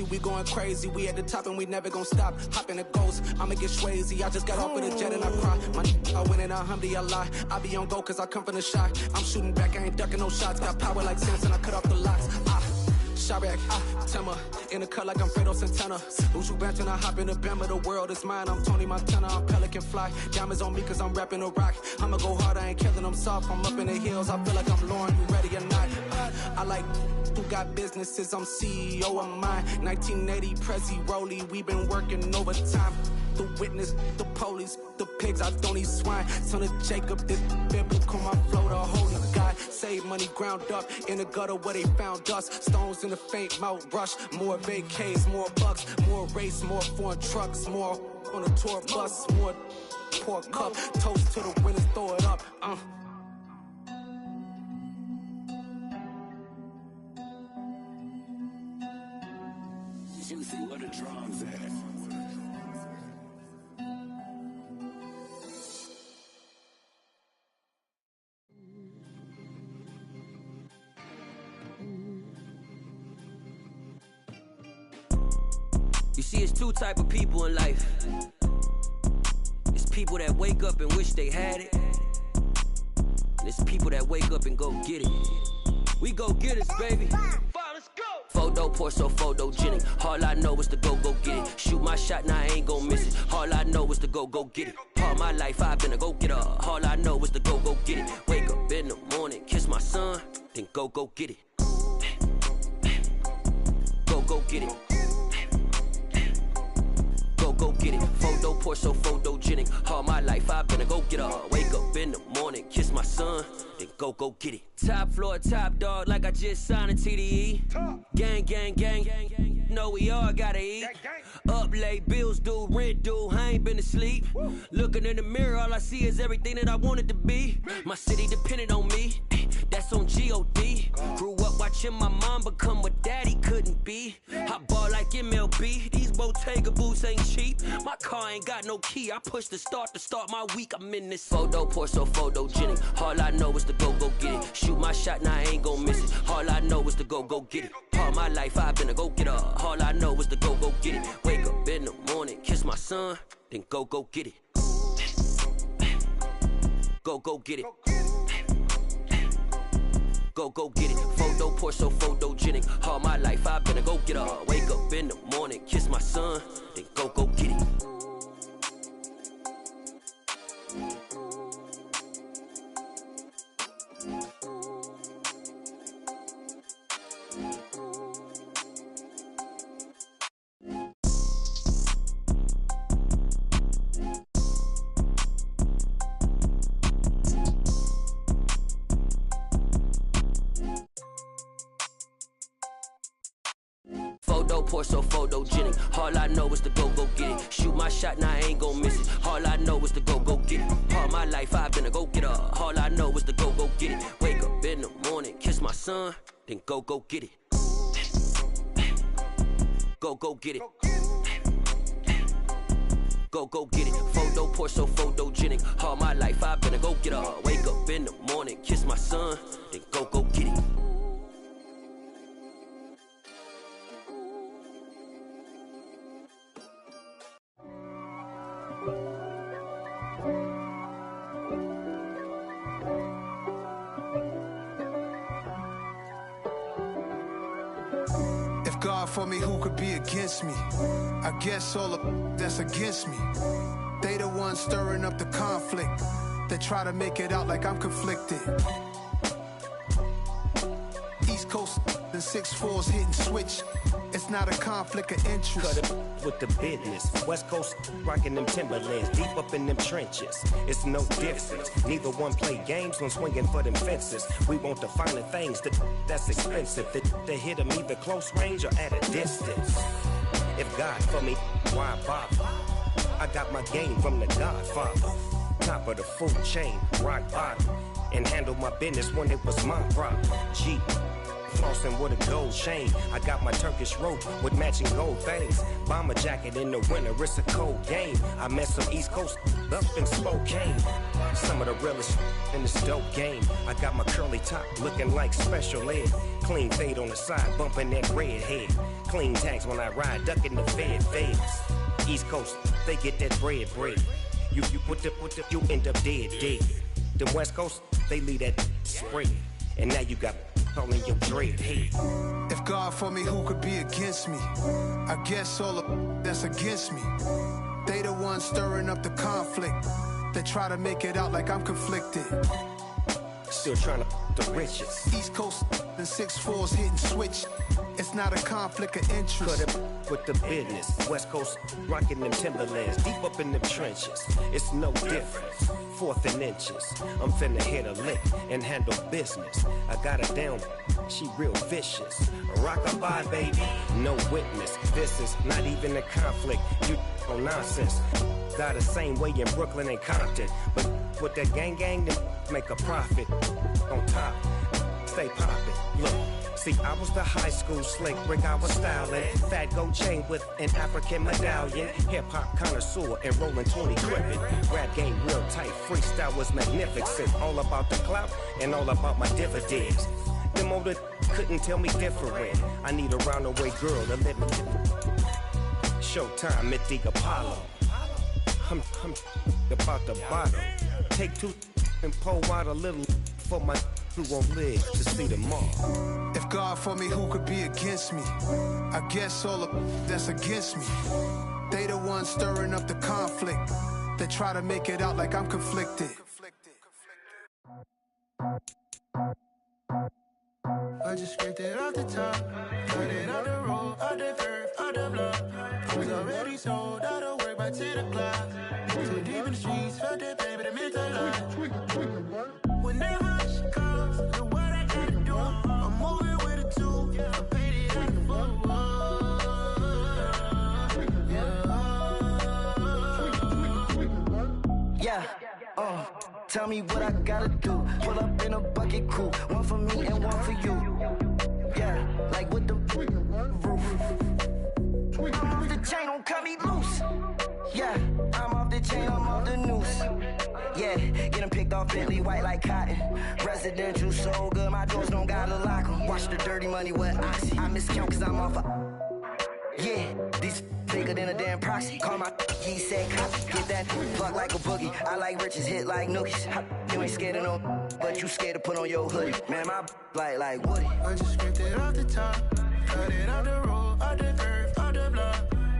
lazy, we going crazy. We at the top and we never gon' stop. Hop in the ghost, I'ma get Swayze. I just got off with a jet and I cry. I win in a Humvee, I lie. I be on go cause I come from the shot. I'm shooting back, I ain't ducking no shots. Got power like Samson, I cut off the locks. Chirac, Timmer, in the cut like I'm Fredo Santana. Uju Banton, I hop in the Bama, the world is mine. I'm Tony Montana, I'm Pelican Fly. Diamonds on me cause I'm rapping a rock. I'ma go hard, I ain't killing them soft. I'm up in the hills, I feel like I'm Lauren, you ready or not? I like who got businesses, I'm CEO of mine. 1980 Prezi Rollie, we been working overtime. The witness, the police, the pigs, I don't eat swine. Son of Jacob, this biblical, my flow, the holy God. Save money ground up in the gutter where they found us. Stones in the faint Mount Rush. More vacays, more bucks, more race, more foreign trucks, more on a tour bus, more pour cup. Toast to the winners, throw it up. Juicy, where the drums at? You see, it's two type of people in life. It's people that wake up and wish they had it, and it's people that wake up and go get it. We go get it, baby. Let's go. Photo pour so photogenic. All I know is to go get it. Shoot my shot, now I ain't gon' miss it. All I know is to go get it. All my life I've been a go getter. All I know is to go get it. Wake up in the morning, kiss my son, then go get it. Go get it. Go get it. Photo pour so photogenic. All my life I've been a go getter. Wake up in the morning, kiss my son, then go get it. Top floor, top dog, like I just signed a TDE. Gang, gang, gang, gang, gang. Know we all gotta eat. Up late, bills due, rent due, I ain't been asleep. Looking in the mirror, all I see is everything that I wanted to be. My city depended on me, that's on G.O.D. Grew up watching my mom become what daddy couldn't be. I ball like MLB, these Bottega boots ain't cheap. My car ain't got no key, I push the start to start my week. I'm in this photo pour so photogenic. All I know is to go get it. Shoot my shot, now I ain't gon' miss it. All I know is to go get it. All my life I've been a go getter. All I know is to go get it. Wake up in the morning, kiss my son, then go get it. Go get it. Go get it. Photo pour so photogenic. All my life I've been a go getter. Wake up in the morning, kiss my son, then go get it. Photo pour so photogenic. All I know is to go get it. Shoot my shot, now I ain't gon' miss it. All I know is to go get it. All my life I've been a go getter. All I know is to go get it. Wake up in the morning, kiss my son, then go get it. Go get it. Go get it. Photo pour so photogenic. All my life I've been a go getter. Wake up in the morning, kiss my son, then go get it. If God for me, who could be against me? I guess all of that's against me. They the ones stirring up the conflict. They try to make it out like I'm conflicted. East Coast, the 6'4's hitting switch. It's not a conflict of interest. Cut it with the business. West Coast rocking them Timberlands, deep up in them trenches. It's no difference. Neither one play games when swinging for them fences. We want the finer things that's expensive. They hit them either close range or at a distance. If God for me, why bother? I got my game from the Godfather. Top of the food chain, rock bottom. And handle my business when it was my problem. G. flossing with a gold chain. I got my Turkish rope with matching gold things. Bomber jacket in the winter, it's a cold game. I met some East Coast up in Spokane. Some of the realest in this dope game. I got my curly top looking like special ed. Clean fade on the side, bumping that red head. Clean tags when I ride, ducking the feds. East Coast, they get that bread. You you end up dead. The West Coast, they leave that spread. And now you got calling your dread head. If God for me, who could be against me? I guess all of that's against me. They the ones stirring up the conflict. They try to make it out like I'm conflicted. Still trying to the riches. East Coast and 6'4s hitting switch. It's not a conflict of interest. Cut it with the business. West Coast rocking them Timberlands, deep up in them trenches. It's no difference. 4th and inches. I'm finna hit a lick and handle business. I got her down. She real vicious. Rock-a-bye, baby. No witness. This is not even a conflict. You on nonsense. Got the same way in Brooklyn and Compton. But with that gang, then make a profit. On top, stay poppin'. Look. See, I was the high school slick Rick, I was styling. Fat gold chain with an African medallion. Hip-hop connoisseur and rolling 20 crippin'. Rap game real tight, freestyle was magnificent. All about the clout and all about my dividends. Them older couldn't tell me different. I need a roundaway girl to live with. Showtime at the Apollo. I'm about the bottom. Take 2 and pour out a little for my who won't live to see tomorrow. If God for me, who could be against me? I guess all of that's against me. They the ones stirring up the conflict. They try to make it out like I'm conflicted. I just scraped it off the top, cut it off the road, off the curve, off the block. I was already sold out of work by 10 o'clock. Too deep in the streets, felt that pain, but it meant a lot. Whenever she calls, the what I gotta do, I'm moving with a 2, I paid it out the full. Yeah, tell me what I gotta do. Pull up in a bucket crew, one for me and one for you. Yeah, like with the roof. I'm off the chain, don't cut me loose. Yeah, I'm off the chain, I'm off the noose. Yeah, getting picked off Bentley white like cotton. Residential so good, my doors don't gotta lock 'em. Watch the dirty money with Oxy. I miscount cause I'm off yeah, these bigger than a damn proxy. Call my he said copy. Get that plug like a boogie. I like riches, hit like nookies. You ain't scared of no, but you scared to put on your hoodie. Man, my like Woody. I just scraped it off the top, cut it off the road, off the curve, off the block.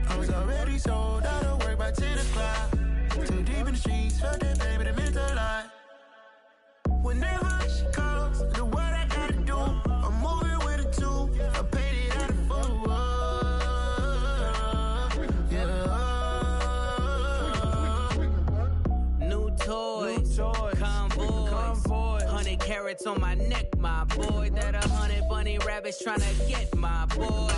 I was already sold out of work by 10 o'clock. Too deep in the streets, felt that baby, it meant a lot. Whenever she calls, the what I gotta do, I'm moving with a 2, I paid it out of full. Toys, convoy, 100 carats on my neck, my boy. That 100 bunny rabbits tryna get my boy.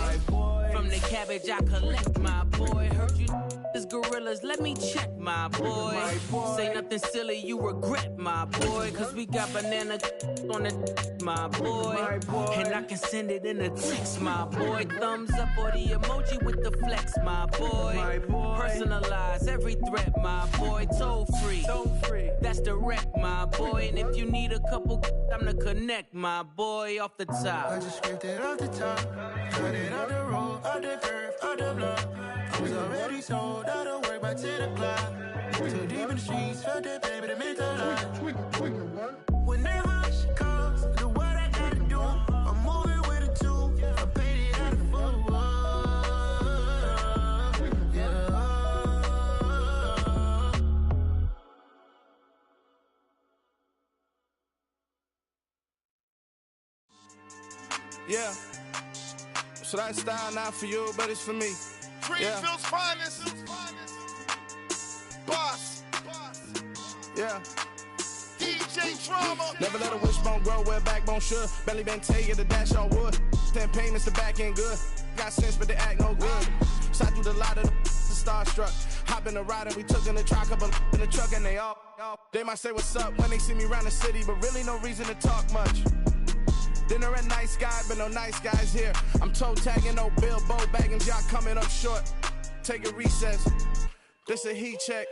From the cabbage I collect, my boy. Heard you is gorillas, let me check, my boy. Say nothing silly, you regret, my boy. Cause we got banana on the my boy. And I can send it in a text, my boy. Thumbs up or the emoji with the flex, my boy. Personalize every threat, my boy. Toll free. That's direct, my boy. And if you need a couple, I'm the connect, my boy. Off the top. I just scraped it off the top, cut it off the road, off the curve, off the block. I was already sold out of work by 10 o'clock. Too deep in the streets, felt that baby, it meant a lot. Whenever she calls, the what I gotta do, I'm moving with a 2, I paid it out of full. Yeah. So that style not for you, but it's for me. Greenfield's finest. Boss. Yeah. DJ Drama. Never let a wishbone grow where backbone should. Belly been tell you the dash on wood. 10 payments, the back end good. Got sense, but they act no good. Side through the lot of the starstruck. Hop in the ride and we took in the truck, couple in the truck and they all. They might say what's up when they see me around the city, but really no reason to talk much. Dinner at Nice Guy, but no nice guys here. I'm toe tagging, no Bilbo Baggins, y'all coming up short. Take a recess. This a heat check.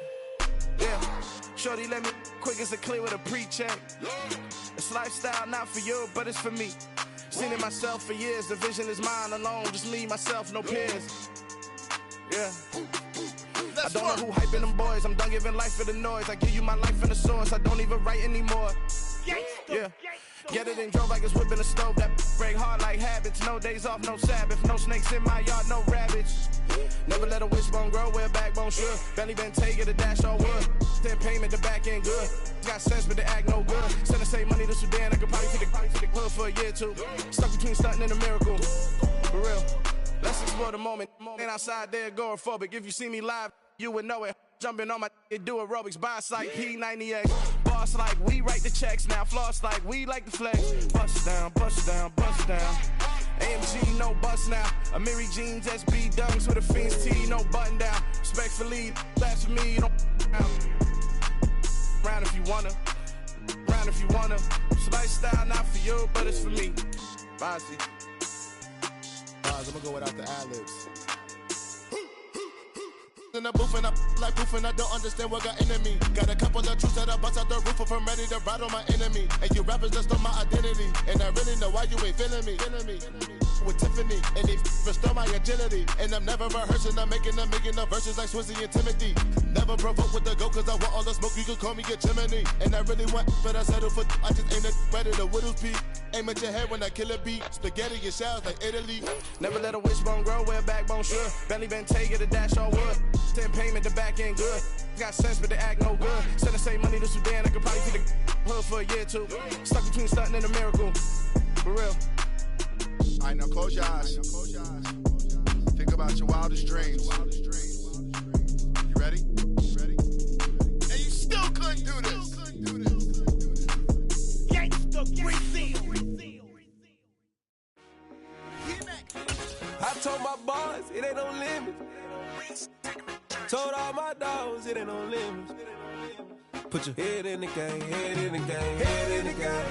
Yeah. Shorty let me quick as a clear with a pre-check. It's lifestyle, not for you, but it's for me. Seen it myself for years. The vision is mine alone. Just me, myself, no peers. Yeah. I don't know who hyping them boys. I'm done giving life for the noise. I give you my life in the source. I don't even write anymore. Yeah. Get it and drove like it's whipping the stove. That break hard like habits. No days off, no Sabbath. No snakes in my yard, no rabbits. Never let a wishbone grow where a backbone should. Belly been taking a dash all wood. Then payment, the back end good. Got sense, but the act no good. Send the same money to Sudan. I could probably take the club for a year or two. Stuck between stunting and a miracle. For real. Let's explore the moment. Ain't outside there agoraphobic. If you see me live, you would know it. Jumping on my do aerobics. Boss like P90X. Boss like we write the checks now. Floss like we like the flex. Bust down, bust down, bust down. AMG, no bust now. Amiri jeans, SB dunks with a Fiends T, no button down. Respectfully, that's for me, you don't round if you wanna. Round if you wanna. It's lifestyle, not for you, but it's for me. Bossy. I'm gonna go without the ad-libs. In the booth and I like proof and I don't understand what got into me. Got a couple of truths that I bust out the roof if I'm ready to ride on my enemy. And you rappers just stole my identity. And I really know why you ain't feeling me. With Tiffany, and they restore my agility. And I'm never rehearsing, I'm making the verses like Swizzy and Timothy. Never provoke with the go, cause I want all the smoke, you can call me a chimney. And I really want, but I settle for, I just ain't ready to widow's peak. Aim at your head when I kill a beat. Spaghetti and shells like Italy. Never let a wishbone grow where a backbone should. Belly been taking a dash all wood. Then payment, the back end good. Got sense, but the act no good. Send the same money to Sudan, I could probably see the hood for a year or two. Stuck between stunting and a miracle. For real. Alright, now close your eyes. Think about your wildest dreams. You ready? And you still couldn't do this. Gangsta Brazil. I told my boys it ain't no limits. Told all my dogs it ain't no limits. Put your head in the game, head in the game, head in the game.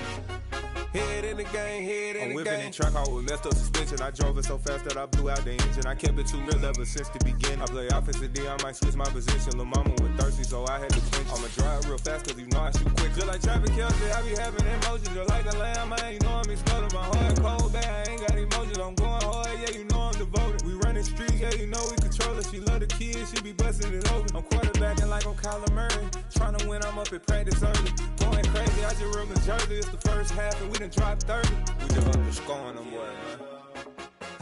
Head in the game, head in the game. I'm whipping in track out with messed up suspension. I drove it so fast that I blew out the engine. I kept it too real ever since the beginning. I play offensive D, I might switch my position. Lil' mama was thirsty, so I had to quench. I'ma drive real fast, cause you know I shoot quick. Just like traffic Kelsey, I be having emotions. Just like the lamb, I ain't know I'm exploding. My heart cold, bad, I ain't got emotions. I'm going hard, yeah, you know I'm devoted. We running streets, yeah, you know we control it. She love the kids, she be busting it over. I'm quarterbacking like I'm Kyler Murray. Trying to win, I'm up at practice early. Going crazy, I just rode the jersey. It's the first half, and we done dropped 30. We just up to scoring them, boy, man.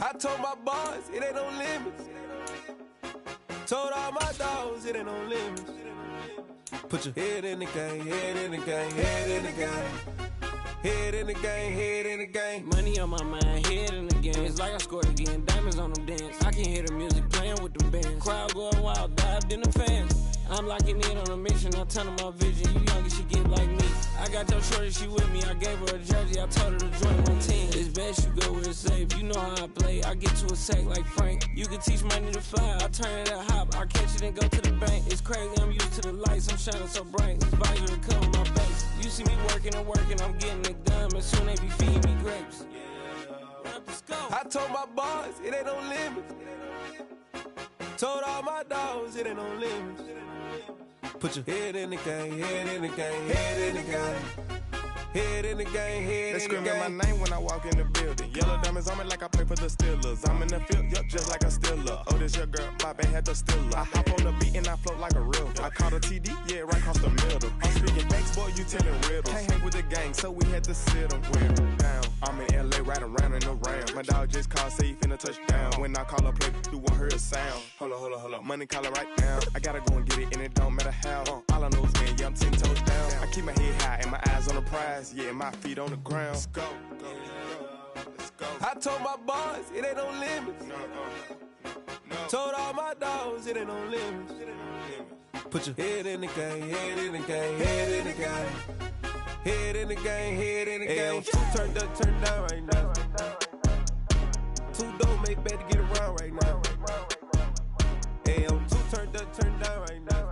I told my boys it ain't no limits. Told all my dogs it ain't no limits. Put your head in the game, head in the game, head in the game. Head in the game, head in the game. Money on my mind, head in the game. It's like I scored again, diamonds on them dance. I can hear the music playing with them bands. Crowd going wild, dived in the fans. I'm locking in on a mission, I tell her my vision. You young and she get like me. I got your shorty, she with me. I gave her a jersey, I told her to join my team. It's best you go where it's safe. You know how I play, I get to a sack like Frank. You can teach money to fly, I turn it at hop. I catch it and go to the bank. It's crazy, I'm used to the lights, I'm shining so bright. This visor to cover my face. You see me working and working, I'm getting it done. But soon they be feeding me grapes. I told my boys it ain't no limits. Told all my dogs it ain't no limits. Put your head in the game, head in the game, head in the game. Head in the game, head in the game. They screaming my name when I walk in the building. Yellow diamonds on me like I play for the Steelers. I'm in the field, yup, just like a Steeler. Oh, this your girl, my band had the Steeler. I hop on the beat and I float like a real. I caught a TD, yeah, right across the middle. I'm speaking thanks, boy, you telling riddles. Can't hang with the gang, so we had to sit them down. I'm in LA, riding around in the ram. My dog just called, say he finna touch down. When I call a play, you won't hear a sound. Hold up, money call it right now. I gotta go and get it, and it don't matter how. All I know is, man, yeah, I'm 10 toes down. I keep my head high and my eyes on the prize. Yeah, my feet on the ground. Let's go. Let's go. I told my boys it ain't no limits. No. Told all my dogs it ain't no limits. Put your head in the game, head in the game, head in the game. Head in the game, head in the game. Two turned up, turned down right now. Two dope make better get around right now. Two turned up, turned down right now.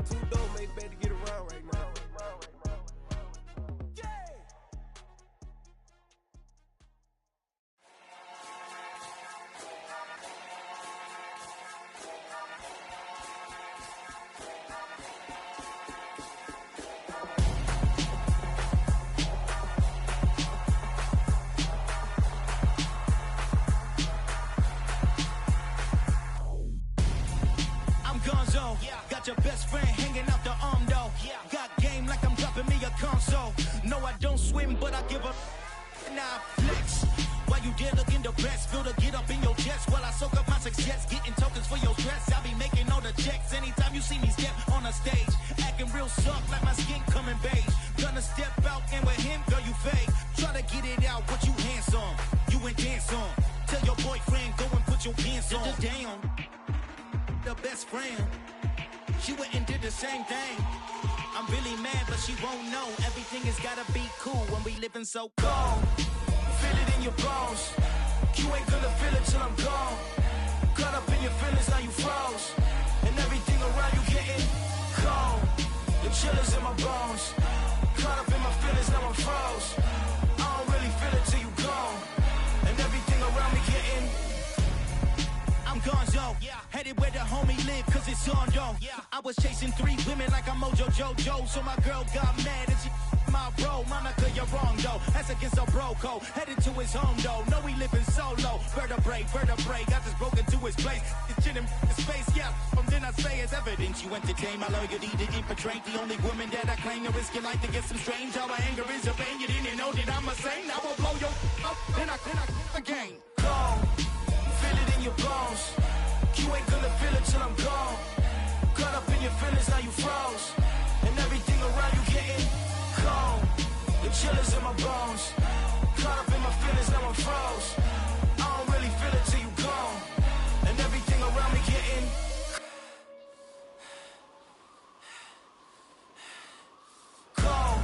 Two dope make better get around right now. but I give up. Now flex. While you there looking the best, feel the get up in your chest while I soak up my success, getting tokens for your stress. I be making all the checks anytime you see me step on a stage, acting real soft like my skin coming beige. Gonna step out and with him, girl, you fake. Try to get it out, what you handsome, you ain't dance on. Tell your boyfriend, go and put your pants on. Down, the best friend, she went and did the same thing. I'm really mad, but she won't know. Everything has gotta be cool when we living so cold. Feel it in your bones. You ain't gonna feel it till I'm gone. Caught up in your feelings, now you froze. And everything around you getting cold. The chillers in my bones. Caught up in my feelings, now I'm froze. I don't really feel it till you gone. And everything around me getting I'm gonzo, headed where the homie live, cause it's on though. I was chasing 3 women like I'm Mojo Jojo, so my girl got mad and she my bro. Monica, you're wrong though, that's against a bro code. Headed to his home though, no we living solo. Vertebrae, got just broken to his place. It's chin in space, yeah, from then I say it's evidence. You entertain my loyalty to infiltrate the only woman that I claim to risk your life to get some strange. How my anger is a pain, you didn't know that I'm a saint. I will blow your up, then I again. Go. Feel it in your bones. You ain't gonna feel it till I'm gone. Caught up in your feelings, now you froze. And everything around you getting cold. The chillers in my bones. Caught up in my feelings, now I'm froze. I don't really feel it till you gone. And everything around me getting cold.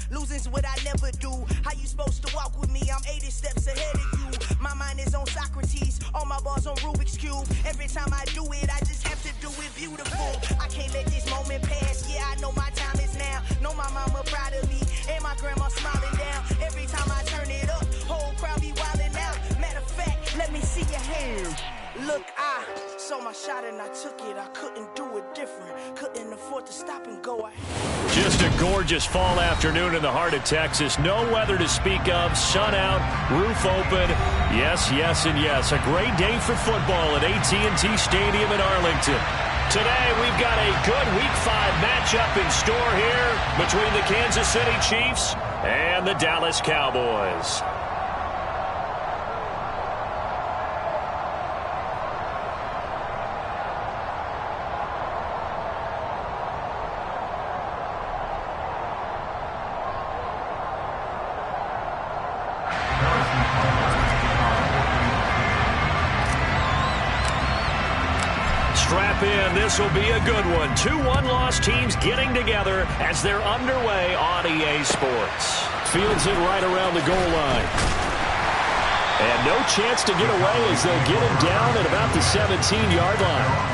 Losing's what I never do. How you supposed to walk with me? I'm 80 steps ahead of you. My mind is on Socrates, all my bars on Rubik's Cube. Every time I do it, I just have to do it beautiful. I can't let this moment pass. Yeah, I know my time is now. Know my mama proud of me, and my grandma smiling down. Every time I turn it up, whole crowd be wildin' out. Matter of fact, let me see your hands. Look, I saw my shot and I took it. I couldn't do it different. Couldn't afford to stop and go. Just a gorgeous fall afternoon in the heart of Texas. No weather to speak of. Sun out, roof open. Yes, yes, and yes. A great day for football at AT&T Stadium in Arlington. Today, we've got a good Week 5 matchup in store here between the Kansas City Chiefs and the Dallas Cowboys. Strap in. This will be a good one. 2 one-loss teams getting together as they're underway on EA Sports. Fields it right around the goal line. And no chance to get away as they'll get him down at about the 17-yard line.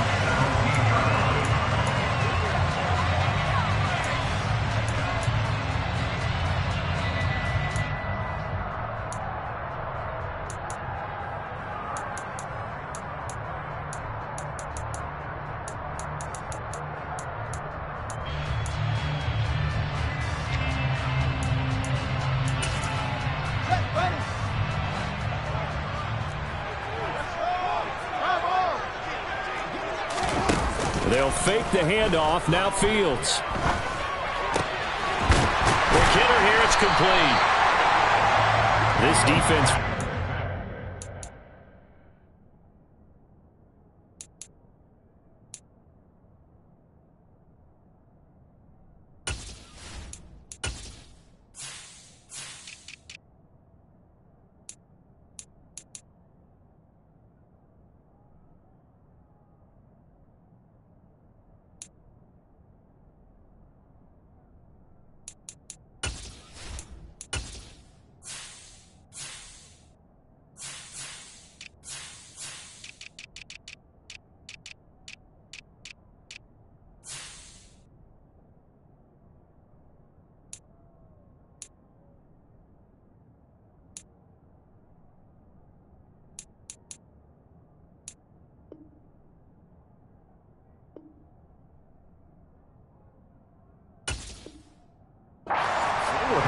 They'll fake the handoff. Now Fields. The hitter here, it's complete. This defense.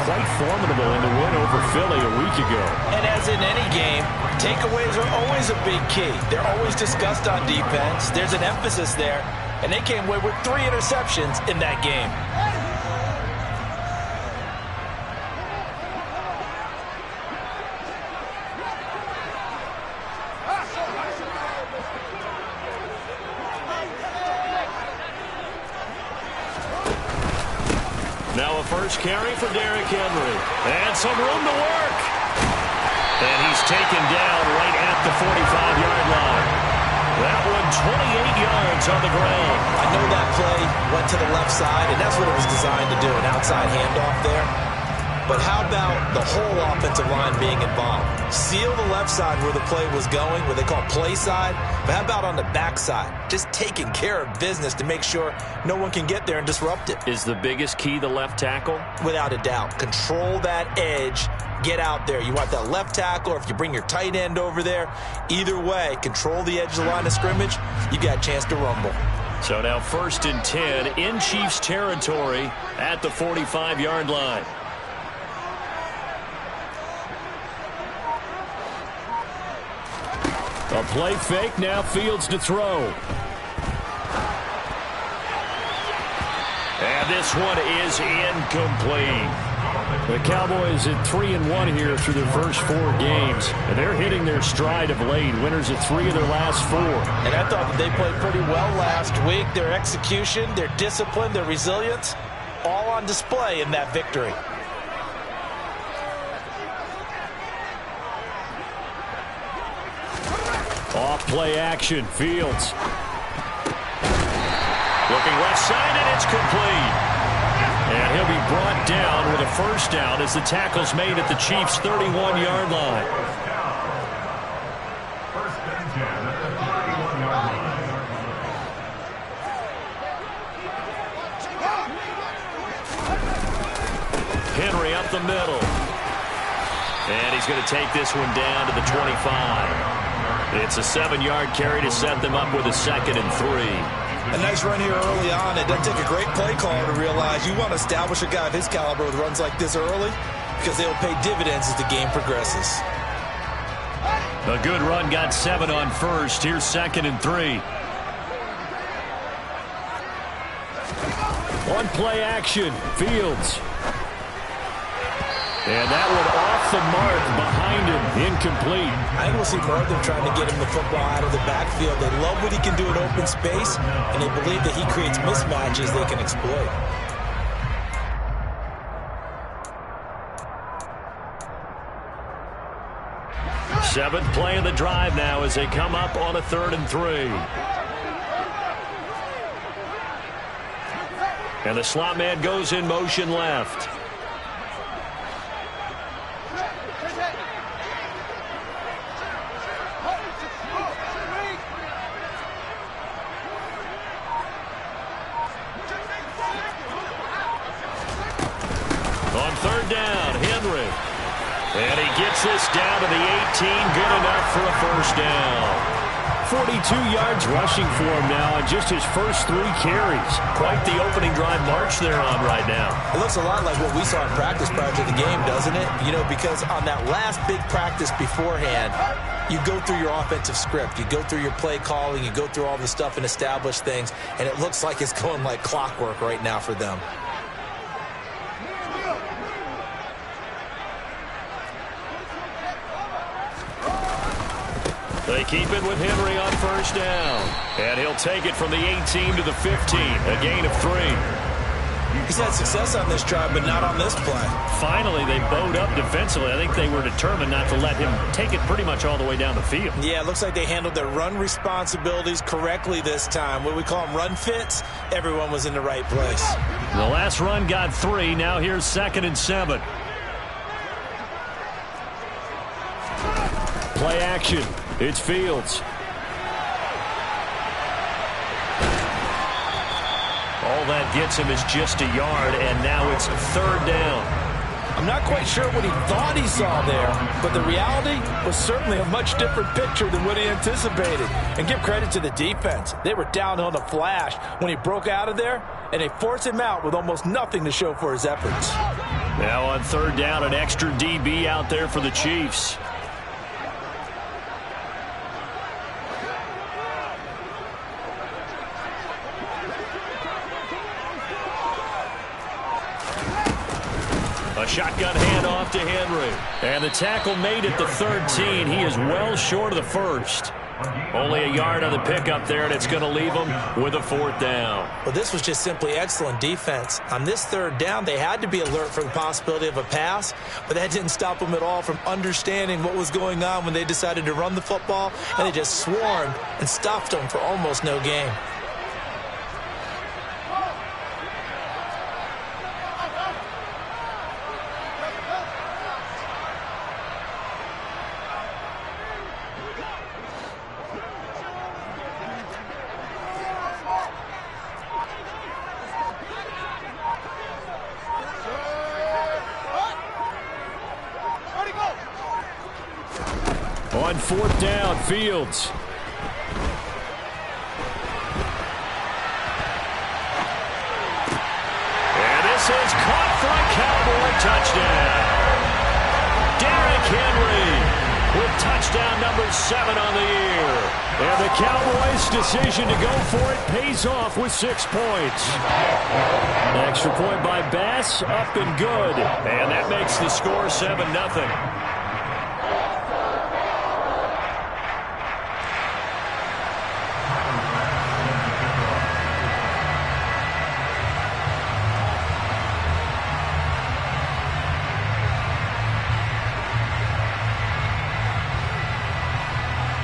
quite formidable in the win over Philly a week ago. And as in any game, takeaways are always a big key. They're always discussed on defense. There's an emphasis there, and they came away with 3 interceptions in that game. Now a first carry for Derrick Henry. And some room to work. And he's taken down right at the 45-yard line. That one 28 yards on the ground. I know that play went to the left side, and that's what it was designed to do, an outside handoff there. But how about the whole offensive line being involved? Seal the left side where the play was going, what they call play side. But how about on the back side? Just taking care of business to make sure no one can get there and disrupt it. Is the biggest key the left tackle? Without a doubt. Control that edge. Get out there. You want that left tackle, or if you bring your tight end over there, either way, control the edge of the line of scrimmage, you got a chance to rumble. So now 1st and 10 in Chiefs territory at the 45-yard line. A play fake, now Fields to throw. And this one is incomplete. The Cowboys at 3-1 here through their first 4 games. And they're hitting their stride of late. Winners of 3 of their last 4. And I thought that they played pretty well last week. Their execution, their discipline, their resilience, all on display in that victory. Off play action, Fields. Looking left side, and it's complete. And he'll be brought down with a first down as the tackle's made at the Chiefs' 31-yard line. Henry up the middle. And he's going to take this one down to the 25. It's a 7-yard carry to set them up with a 2nd and 3. A nice run here early on. It doesn't take a great play caller to realize you want to establish a guy of his caliber with runs like this early because they'll pay dividends as the game progresses. A good run, got 7 on first. Here's 2nd and 3. On play action, Fields. And that one off the mark behind him, incomplete. I think we'll see more of them trying to get him the football out of the backfield. They love what he can do in open space, and they believe that he creates mismatches they can exploit. Seventh play of the drive now as they come up on a 3rd and 3. And the slot man goes in motion left. On 3rd down, Henry. And he gets this down to the 18, good enough for a first down. 42 yards rushing for him now on just his first 3 carries. Quite the opening drive march they're on right now. It looks a lot like what we saw in practice prior to the game, doesn't it? You know, because on that last big practice beforehand, you go through your offensive script. You go through your play calling. You go through all the stuff and establish things. And it looks like it's going like clockwork right now for them. They keep it with Henry on first down. And he'll take it from the 18 to the 15. A gain of 3. He's had success on this drive, but not on this play. Finally, they bowed up defensively. I think they were determined not to let him take it pretty much all the way down the field. Yeah, it looks like they handled their run responsibilities correctly this time. What we call them run fits, everyone was in the right place. The last run got 3. Now here's 2nd and 7. Play action. It's Fields. All that gets him is just a yard, and now it's 3rd down. I'm not quite sure what he thought he saw there, but the reality was certainly a much different picture than what he anticipated. And give credit to the defense. They were down on a flash when he broke out of there, and they forced him out with almost nothing to show for his efforts. Now on third down, an extra DB out there for the Chiefs. A shotgun handoff to Henry. And the tackle made at the 13. He is well short of the first. Only a yard on the pickup there, and it's going to leave him with a fourth down. Well, this was just simply excellent defense. On this third down, they had to be alert for the possibility of a pass, but that didn't stop them at all from understanding what was going on when they decided to run the football, and they just swarmed and stopped them for almost no gain. On fourth down, Fields. And this is caught for a Cowboy touchdown. Derrick Henry with touchdown number 7 on the year. And the Cowboys' decision to go for it pays off with 6 points. An extra point by Bass, up and good. And that makes the score 7-0.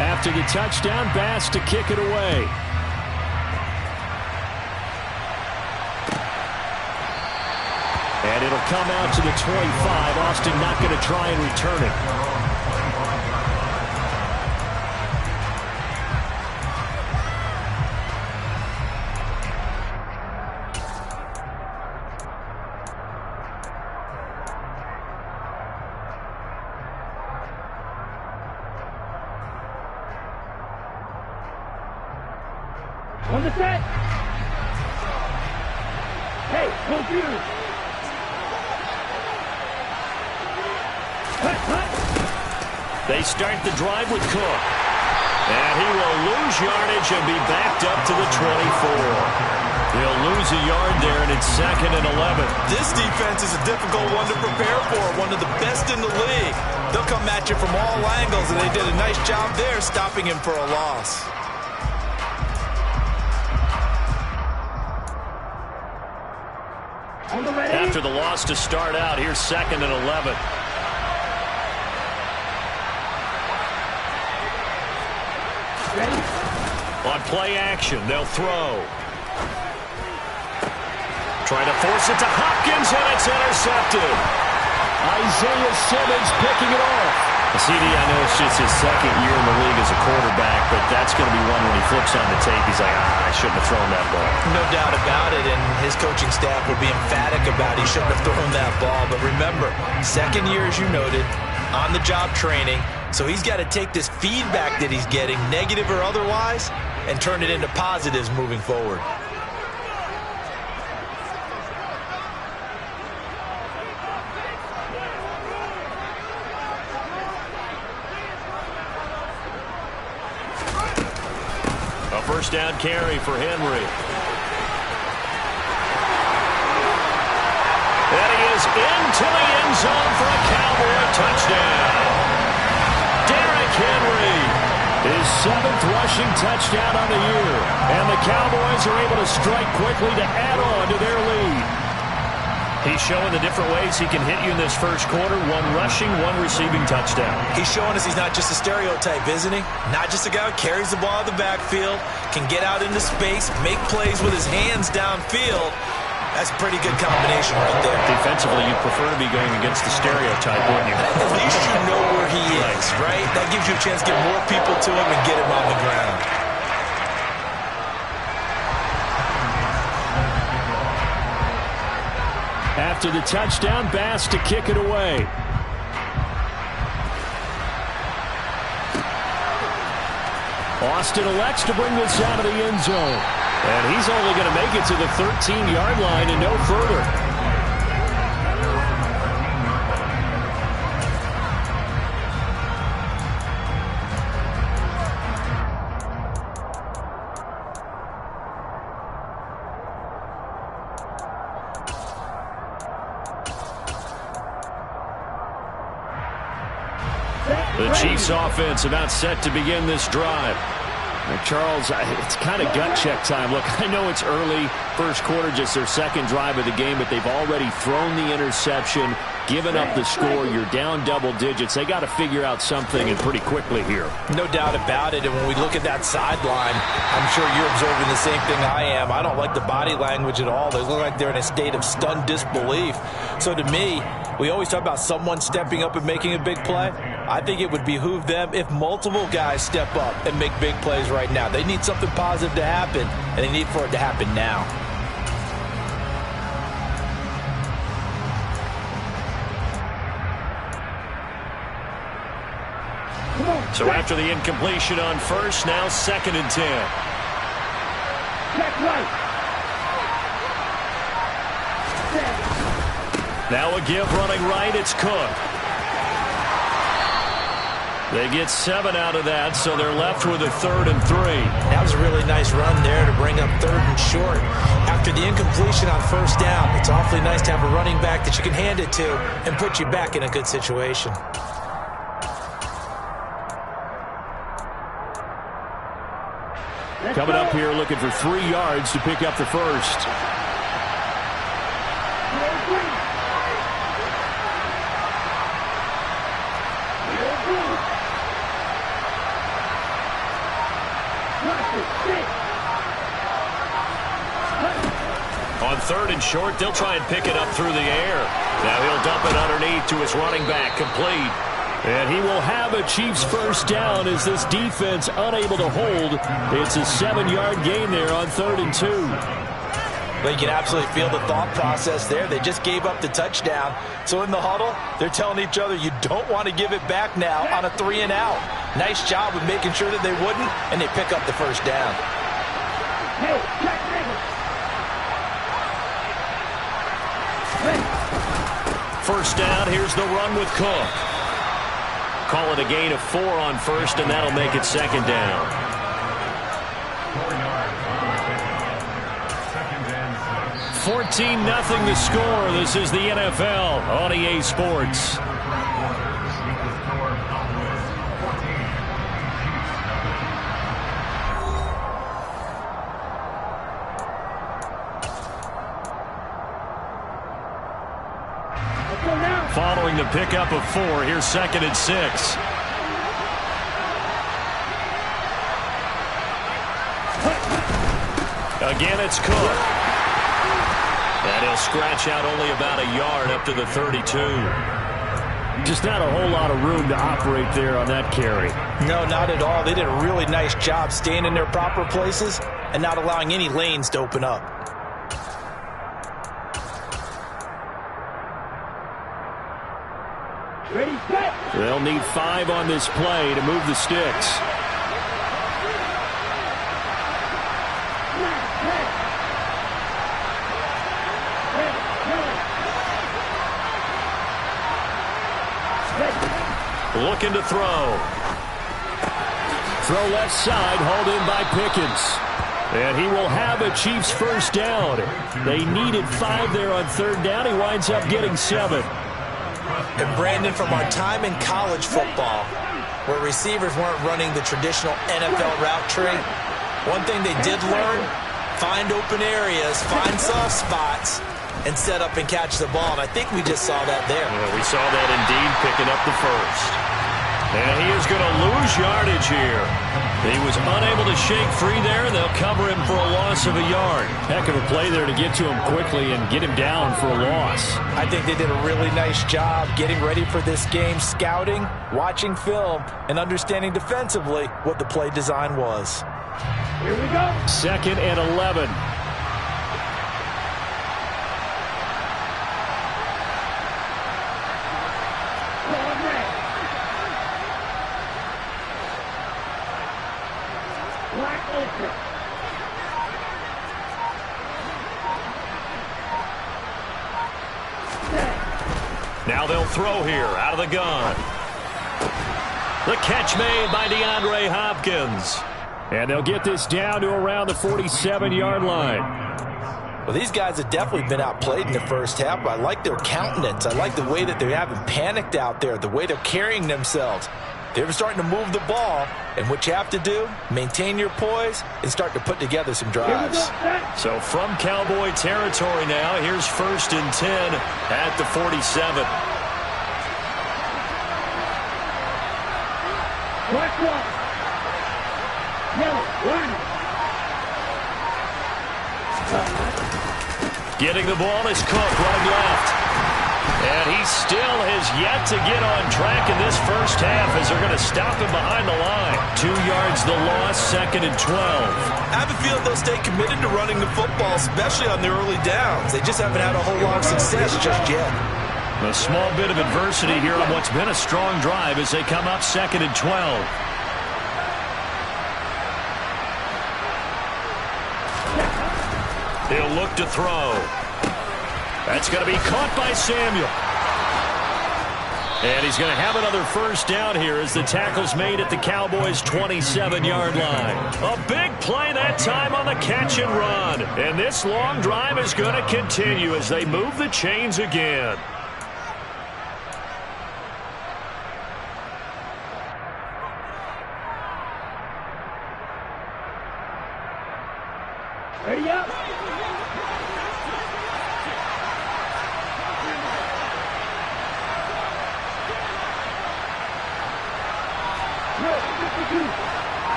After the touchdown, Bass to kick it away. And it'll come out to the 25. Austin not going to try and return it. On the set. Hey, computer. They start the drive with Cook. And he will lose yardage and be backed up to the 24. He'll lose a yard there, and it's 2nd and 11. This defense is a difficult one to prepare for, one of the best in the league. They'll come at you from all angles, and they did a nice job there stopping him for a loss. After the loss to start out, here's 2nd and 11. On play action, they'll throw. Trying to force it to Hopkins, and it's intercepted. Isaiah Simmons picking it off. CD, I know it's just his 2nd year in the league as a quarterback, but that's going to be one when he flips on the tape, he's like, I shouldn't have thrown that ball. No doubt about it, and his coaching staff would be emphatic about he shouldn't have thrown that ball. But remember, 2nd year, as you noted, on-the-job training, so he's got to take this feedback that he's getting, negative or otherwise, and turn it into positives moving forward. First down carry for Henry. And he is into the end zone for a Cowboy touchdown. Derrick Henry, his 7th rushing touchdown on the year. And the Cowboys are able to strike quickly to add on to their lead. He's showing the different ways he can hit you in this first quarter. 1 rushing, 1 receiving touchdown. He's showing us he's not just a stereotype, isn't he? Not just a guy who carries the ball out of the backfield, can get out into space, make plays with his hands downfield. That's a pretty good combination right there. Defensively, you'd prefer to be going against the stereotype, wouldn't you? At least you know where he is, right? That gives you a chance to get more people to him and get him on the ground. After the touchdown, Bass to kick it away. Austin elects to bring this out of the end zone. And he's only going to make it to the 13-yard line and no further. The Chiefs offense about set to begin this drive. Now, Charles, it's kind of gut check time. Look, I know it's early, first quarter, just their second drive of the game, but they've already thrown the interception, given up the score. You're down double digits. They got to figure out something, and pretty quickly here. No doubt about it. And when we look at that sideline, I'm sure you're observing the same thing I am. I don't like the body language at all. They look like they're in a state of stunned disbelief. So to me, we always talk about someone stepping up and making a big play. I think it would behoove them if multiple guys step up and make big plays right now. They need something positive to happen, and they need for it to happen now. So after the incompletion on first, now 2nd and 10. Now a give running right, it's Cook. They get 7 out of that, so they're left with a 3rd and 3. That was a really nice run there to bring up 3rd and short. After the incompletion on first down, it's awfully nice to have a running back that you can hand it to and put you back in a good situation. Coming up here looking for 3 yards to pick up the first. On 3rd and short, they'll try and pick it up through the air. Now he'll dump it underneath to his running back, complete. And he will have a Chiefs first down as this defense unable to hold. It's a 7-yard gain there on 3rd and 2. But you can absolutely feel the thought process there. They just gave up the touchdown. So in the huddle, they're telling each other, you don't want to give it back now on a 3 and out. Nice job of making sure that they wouldn't, and they pick up the first down. First down, here's the run with Cook. Call it a gain of 4 on first, and that'll make it 2nd down. 14-0 the score. This is the NFL on EA Sports. Following the pickup of 4, here's 2nd and 6. Again, it's Cook. And he'll scratch out only about a yard up to the 32. Just not a whole lot of room to operate there on that carry. No, not at all. They did a really nice job staying in their proper places and not allowing any lanes to open up. They'll need 5 on this play to move the sticks. Looking to throw. Throw left side, hauled in by Pickens. And he will have a Chiefs first down. They needed 5 there on 3rd down. He winds up getting 7. And Brandon, from our time in college football, where receivers weren't running the traditional NFL route tree, one thing they did learn, find open areas, find soft spots, and set up and catch the ball. And I think we just saw that there. Yeah, we saw that indeed, picking up the first. And he is going to lose yardage here. He was unable to shake free there, and they'll cover him for a loss of a yard. Heck of a play there to get to him quickly and get him down for a loss. I think they did a really nice job getting ready for this game, scouting, watching film, and understanding defensively what the play design was. Here we go. 2nd and 11. Now they'll throw here out of the gun. The catch made by DeAndre Hopkins. And they'll get this down to around the 47-yard line. Well, these guys have definitely been outplayed in the first half, but I like their countenance. I like the way that they haven't panicked out there, the way they're carrying themselves. They're starting to move the ball, and what you have to do, maintain your poise and start to put together some drives. So from Cowboy territory now, here's 1st and 10 at the 47. Black one. Yellow, line. Getting the ball is Cook running left. And he still has yet to get on track in this first half as they're going to stop him behind the line. 2 yards the loss, 2nd and 12. I have a feeling they'll stay committed to running the football, especially on their early downs. They just haven't had a whole lot of success just yet. A small bit of adversity here on what's been a strong drive as they come up 2nd and 12. He'll look to throw. That's going to be caught by Samuel. And he's going to have another first down here as the tackle's made at the Cowboys' 27-yard line. A big play that time on the catch and run. And this long drive is going to continue as they move the chains again. Ready up.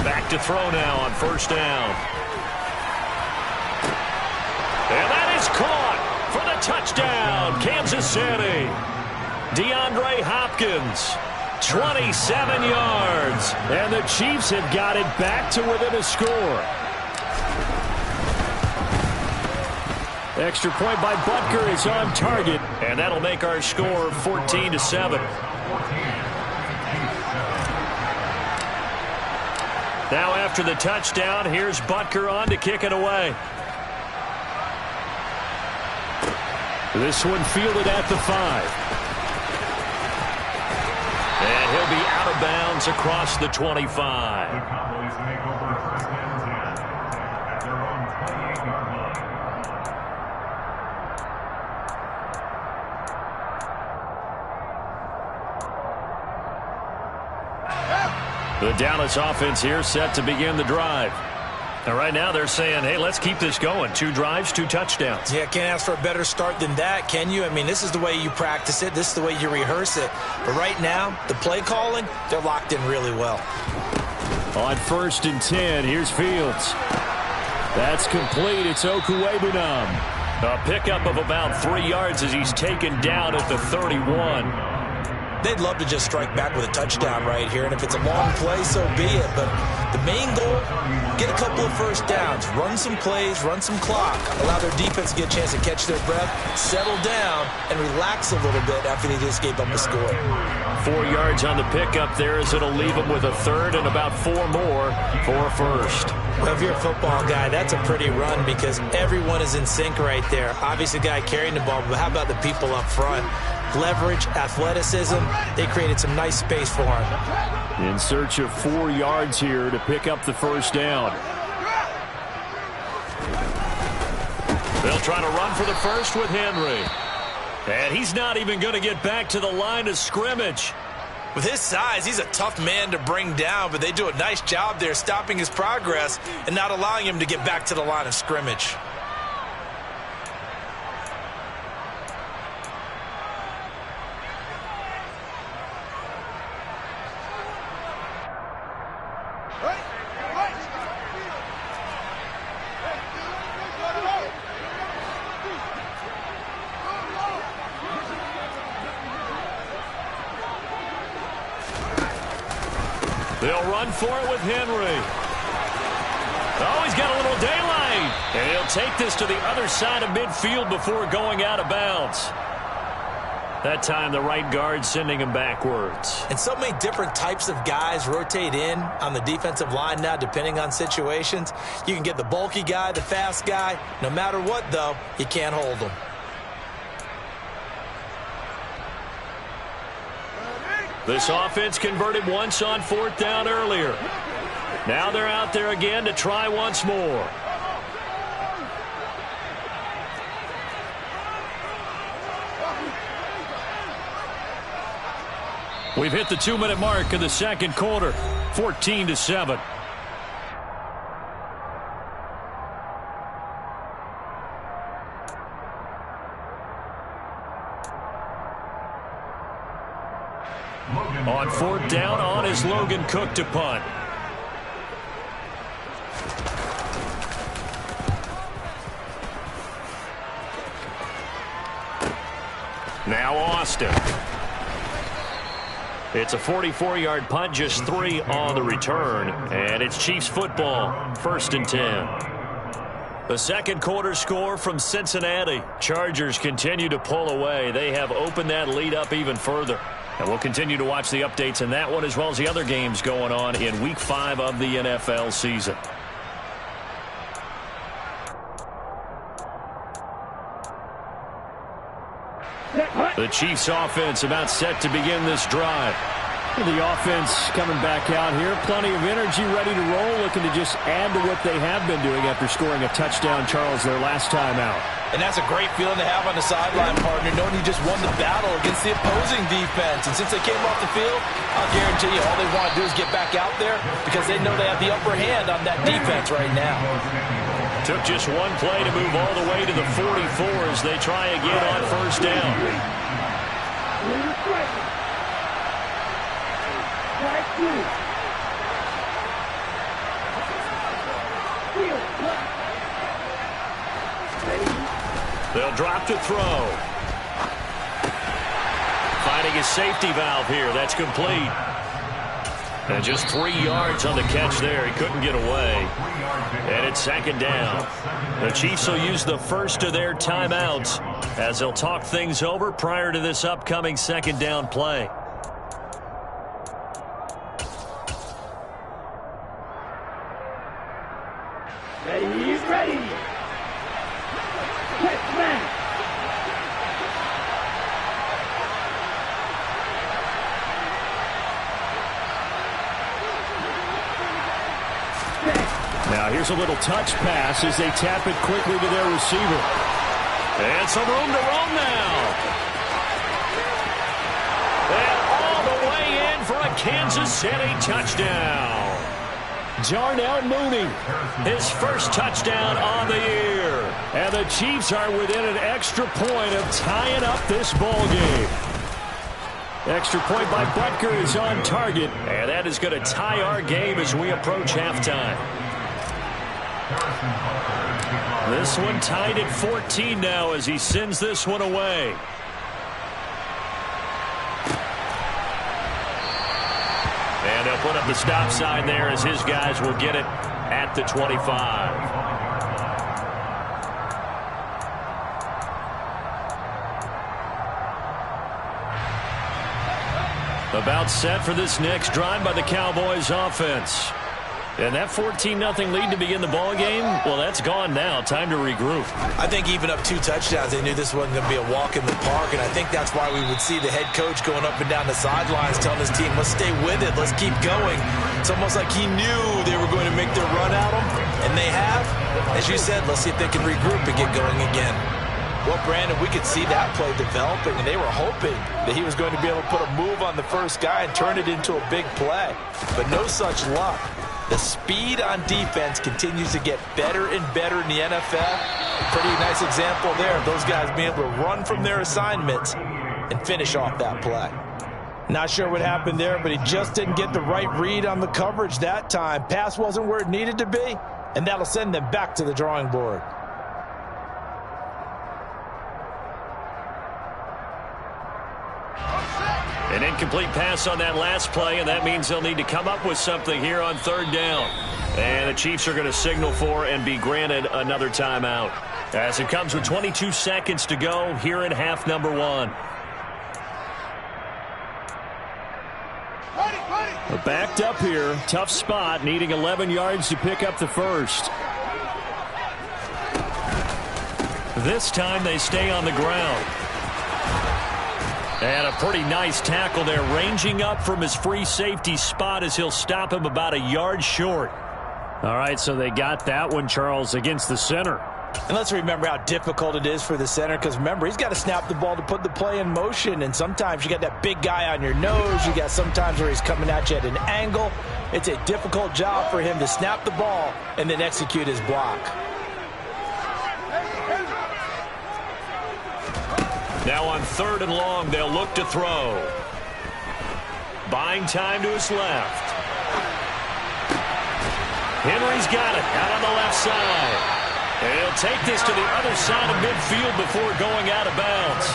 Back to throw now on first down. And that is caught for the touchdown, Kansas City. DeAndre Hopkins, 27 yards. And the Chiefs have got it back to within a score. Extra point by Butker is on target, and that'll make our score 14-7. Now after the touchdown, here's Butker on to kick it away. This one fielded at the 5. And he'll be out of bounds across the 25. The Dallas offense here set to begin the drive. And right now they're saying, hey, let's keep this going. 2 drives, 2 touchdowns. Yeah, can't ask for a better start than that, can you? I mean, this is the way you practice it. This is the way you rehearse it. But right now, the play calling, they're locked in really well. On 1st and 10, here's Fields. That's complete. It's Okuwebunam. A pickup of about 3 yards as he's taken down at the 31. They'd love to just strike back with a touchdown right here, and if it's a long play, so be it. But the main goal, get a couple of first downs, run some plays, run some clock, allow their defense to get a chance to catch their breath, settle down, and relax a little bit after they just gave up a score. 4 yards on the pickup there as it'll leave them with a 3rd and about 4 more for a 1st. Well, if you're a football guy, that's a pretty run because everyone is in sync right there. Obviously, the guy carrying the ball, but how about the people up front? Leverage, athleticism, they created some nice space for him. In search of 4 yards here to pick up the first down. They'll try to run for the first with Henry. And he's not even going to get back to the line of scrimmage. With his size, he's a tough man to bring down, but they do a nice job there stopping his progress and not allowing him to get back to the line of scrimmage. They'll run for it with Henry. Oh, he's got a little daylight. And he'll take this to the other side of midfield before going out of bounds. That time, the right guard sending him backwards. And so many different types of guys rotate in on the defensive line now, depending on situations. You can get the bulky guy, the fast guy. No matter what, though, you can't hold them. This offense converted once on 4th down earlier. Now they're out there again to try once more. We've hit the 2-minute mark in the second quarter, 14-7. On 4th down, on is Logan Cook to punt. Now Austin. It's a 44-yard punt, just 3 on the return. And it's Chiefs football, 1st and 10. The second quarter score from Cincinnati. Chargers continue to pull away. They have opened that lead up even further. And we'll continue to watch the updates in that one as well as the other games going on in Week 5 of the NFL season. The Chiefs offense about set to begin this drive. The offense coming back out here. Plenty of energy, ready to roll, looking to just add to what they have been doing after scoring a touchdown, Charles, their last time out. And that's a great feeling to have on the sideline, partner, knowing you just won the battle against the opposing defense. And since they came off the field, I'll guarantee you all they want to do is get back out there because they know they have the upper hand on that defense right now. Took just one play to move all the way to the 44 as they try again on 1st down. They'll drop to throw. Finding his safety valve here. That's complete. And just 3 yards on the catch there. He couldn't get away. And it's 2nd down. The Chiefs will use the first of their timeouts as they'll talk things over prior to this upcoming 2nd down play. Ready, ready. Let's man. Now here's a little touch pass as they tap it quickly to their receiver. And some room to roam now. And all the way in for a Kansas City touchdown. Darnell Mooney, his first touchdown on the year. And the Chiefs are within an extra point of tying up this ball game. Extra point by Butker is on target. And that is going to tie our game as we approach halftime. This one tied at 14 now as he sends this one away. And they'll put up the stop sign there as his guys will get it at the 25. About set for this next drive by the Cowboys offense. And that 14-0 lead to begin the ball game, well, that's gone now. Time to regroup. I think even up 2 touchdowns, they knew this wasn't going to be a walk in the park, and I think that's why we would see the head coach going up and down the sidelines telling his team, let's stay with it, let's keep going. It's almost like he knew they were going to make their run at him, and they have. As you said, let's see if they can regroup and get going again. Well, Brandon, we could see that play developing, and they were hoping that he was going to be able to put a move on the first guy and turn it into a big play. But no such luck. The speed on defense continues to get better and better in the NFL. Pretty nice example there of those guys being able to run from their assignments and finish off that play. Not sure what happened there, but he just didn't get the right read on the coverage that time. Pass wasn't where it needed to be, and that'll send them back to the drawing board. An incomplete pass on that last play, and that means they'll need to come up with something here on 3rd down. And the Chiefs are going to signal for and be granted another timeout. As it comes with 22 seconds to go here in half number 1. We're backed up here. Tough spot, needing 11 yards to pick up the first. This time they stay on the ground. And a pretty nice tackle there, ranging up from his free safety spot as he'll stop him about a yard short. All right, so they got that one, Charles, against the center. And let's remember how difficult it is for the center, because remember, he's got to snap the ball to put the play in motion, and sometimes you got that big guy on your nose. You got sometimes where he's coming at you at an angle. It's a difficult job for him to snap the ball and then execute his block. Now on 3rd and long, they'll look to throw. Buying time to his left. Henry's got it out on the left side. And he'll take this to the other side of midfield before going out of bounds.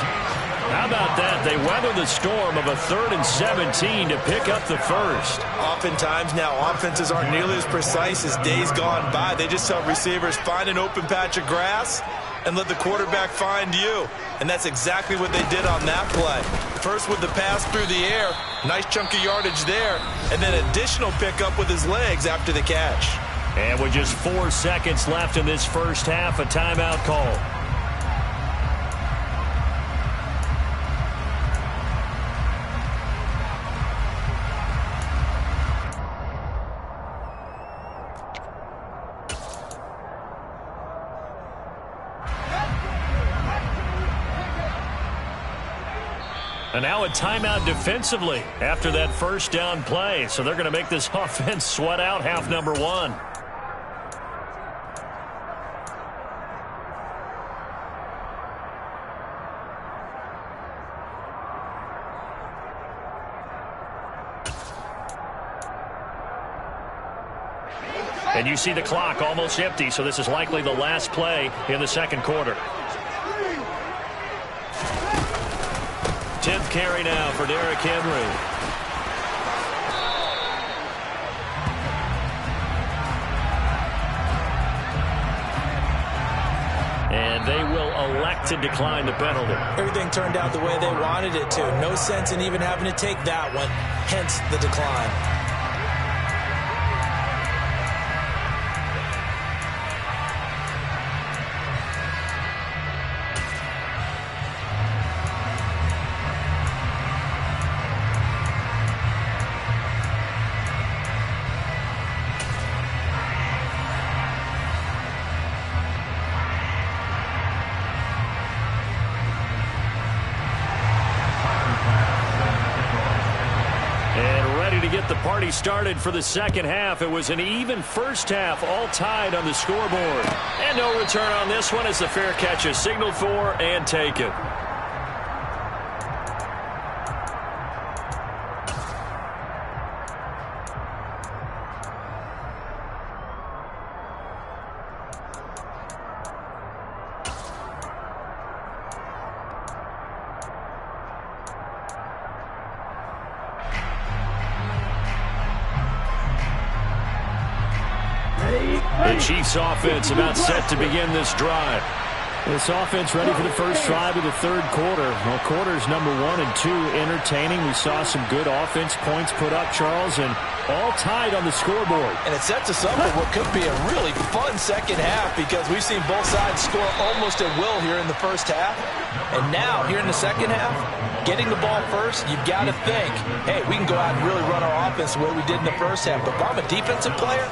How about that? They weather the storm of a 3rd and 17 to pick up the first. Oftentimes now offenses aren't nearly as precise as days gone by. They just help receivers find an open patch of grass and let the quarterback find you. And that's exactly what they did on that play. First with the pass through the air, nice chunk of yardage there, and then additional pickup with his legs after the catch. And with just 4 seconds left in this first half, a timeout call. And now a timeout defensively after that first down play. So they're going to make this offense sweat out half number 1. And you see the clock almost empty, so this is likely the last play in the second quarter. 10th carry now for Derrick Henry. And they will elect to decline the penalty. Everything turned out the way they wanted it to. No sense in even having to take that one, hence the decline. Get the party started for the second half. It was an even first half, all tied on the scoreboard. And no return on this one as the fair catch is signaled for and taken. The Chiefs offense about set to begin this drive. This offense ready for the first drive of the third quarter. Well, quarters number 1 and 2 entertaining. We saw some good offense points put up, Charles, and all tied on the scoreboard. And it sets us up for what could be a really fun second half, because we've seen both sides score almost at will here in the first half. And now, here in the second half, getting the ball first, you've got to think, hey, we can go out and really run our offense the way we did in the first half. But if I'm a defensive player,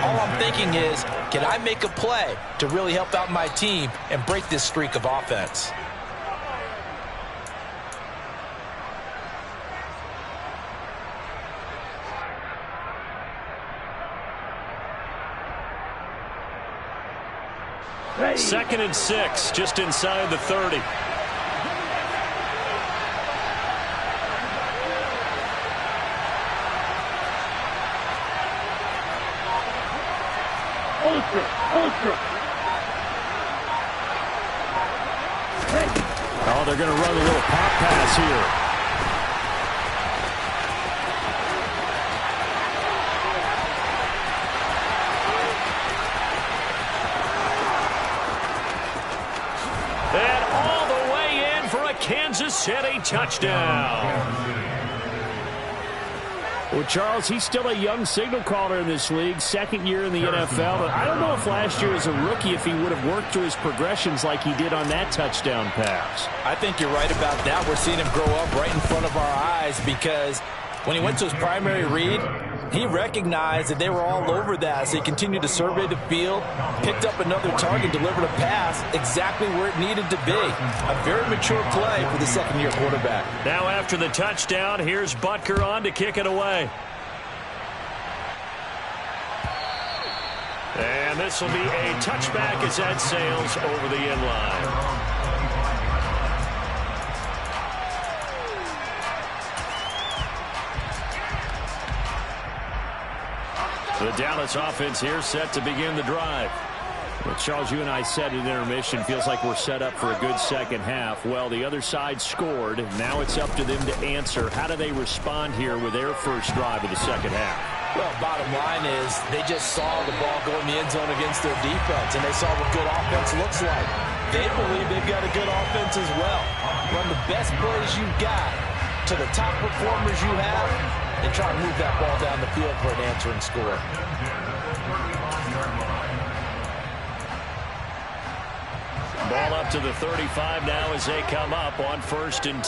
all I'm thinking is, can I make a play to really help out my team and break this streak of offense? Second and 6, just inside the 30. Oh, they're going to run a little pop pass here. And all the way in for a Kansas City touchdown. Well, Charles, he's still a young signal caller in this league, second year in the NFL. I don't know if last year as a rookie if he would have worked through his progressions like he did on that touchdown pass. I think you're right about that. We're seeing him grow up right in front of our eyes because when he went to his primary read, he recognized that they were all over that. So he continued to survey the field, picked up another target, delivered a pass exactly where it needed to be. A very mature play for the second-year quarterback. Now after the touchdown, here's Butker on to kick it away. And this will be a touchback as that sails over the end line. The Dallas offense here set to begin the drive. Well, Charles, you and I said at intermission, feels like we're set up for a good second half. Well, the other side scored. Now it's up to them to answer. How do they respond here with their first drive of the second half? Well, bottom line is they just saw the ball go in the end zone against their defense, and they saw what good offense looks like. They believe they've got a good offense as well. Run the best plays you've got to the top performers you have, and try to move that ball down the field for an answering score. Ball up to the 35 now as they come up on 1st and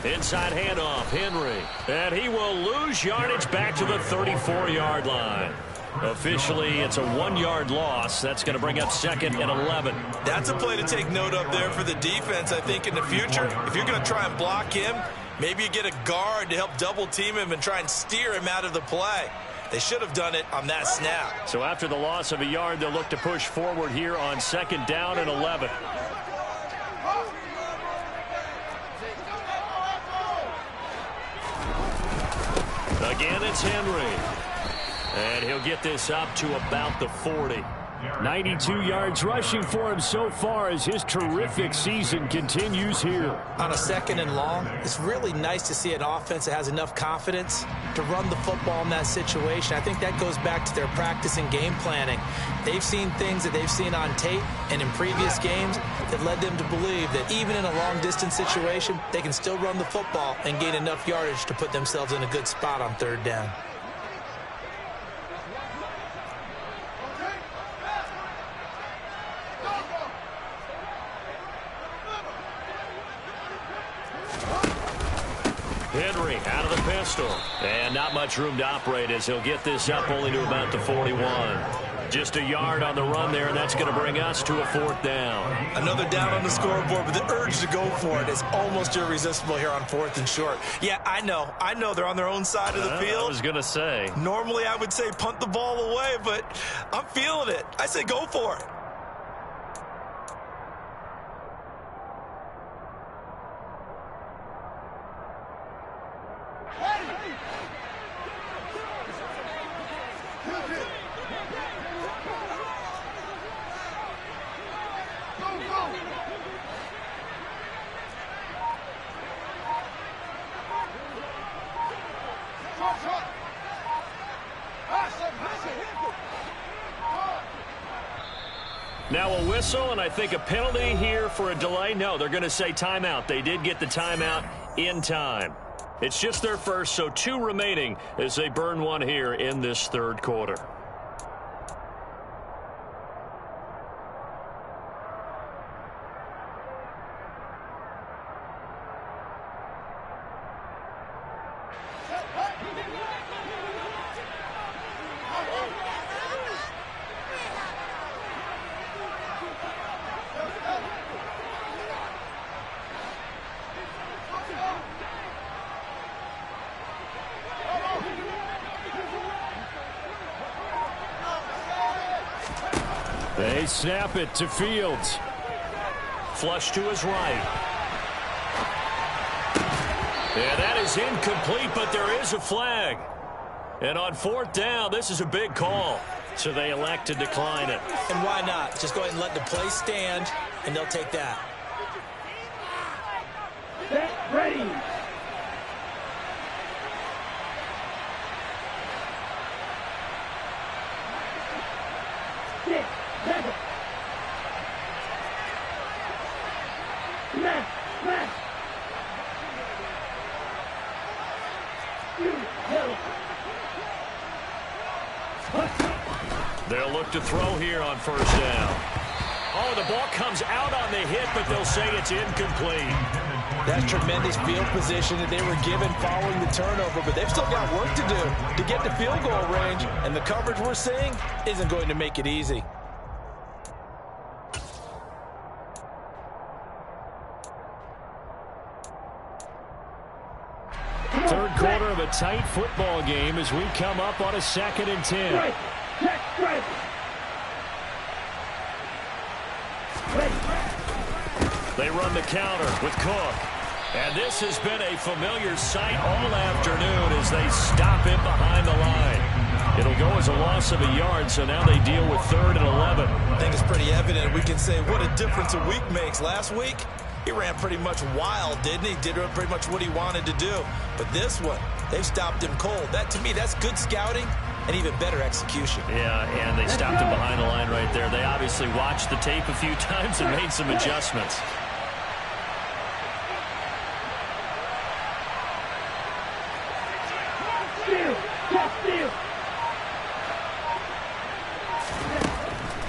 10. Inside handoff, Henry. And he will lose yardage back to the 34-yard line. Officially, it's a 1-yard loss. That's going to bring up 2nd and 11. That's a play to take note of there for the defense, I think, in the future. If you're going to try and block him, maybe you get a guard to help double-team him and try and steer him out of the play. They should have done it on that snap. So after the loss of a yard, they'll look to push forward here on 2nd down and 11. Again, it's Henry. And he'll get this up to about the 40. 92 yards rushing for him so far as his terrific season continues here. On a 2nd and long, it's really nice to see an offense that has enough confidence to run the football in that situation. I think that goes back to their practice and game planning. They've seen things that they've seen on tape and in previous games that led them to believe that even in a long-distance situation, they can still run the football and gain enough yardage to put themselves in a good spot on 3rd down. Henry out of the pistol. And not much room to operate as he'll get this up only to about the 41. Just a yard on the run there, and that's going to bring us to a 4th down. Another down on the scoreboard, but the urge to go for it is almost irresistible here on 4th and short. Yeah, I know they're on their own side of the field. I was going to say. Normally I would say punt the ball away, but I'm feeling it. I say go for it. Now a whistle, and I think a penalty here for a delay. No, they're going to say timeout. They did get the timeout in time. It's just their first, so 2 remaining as they burn one here in this 3rd quarter. They snap it to Fields. Flush to his right. And that is incomplete, but there is a flag. And on 4th down, this is a big call. So they elect to decline it. And why not? Just go ahead and let the play stand, and they'll take that. Set, ready. They'll look to throw here on first down. Oh, the ball comes out on the hit, but they'll say it's incomplete. That's tremendous field position that they were given following the turnover, but they've still got work to do to get to field goal range, and the coverage we're seeing isn't going to make it easy. Third quarter of a tight football game as we come up on a 2nd and 10. Right. Check, right. They run the counter with Cook. And this has been a familiar sight all afternoon as they stop him behind the line. It'll go as a loss of a yard, so now they deal with 3rd and 11. I think it's pretty evident. We can say what a difference a week makes. Last week, he ran pretty much wild, didn't he? Did pretty much what he wanted to do. But this one, they've stopped him cold. That, to me, that's good scouting and even better execution. Yeah, and they stopped him behind the line right there. They obviously watched the tape a few times and made some adjustments.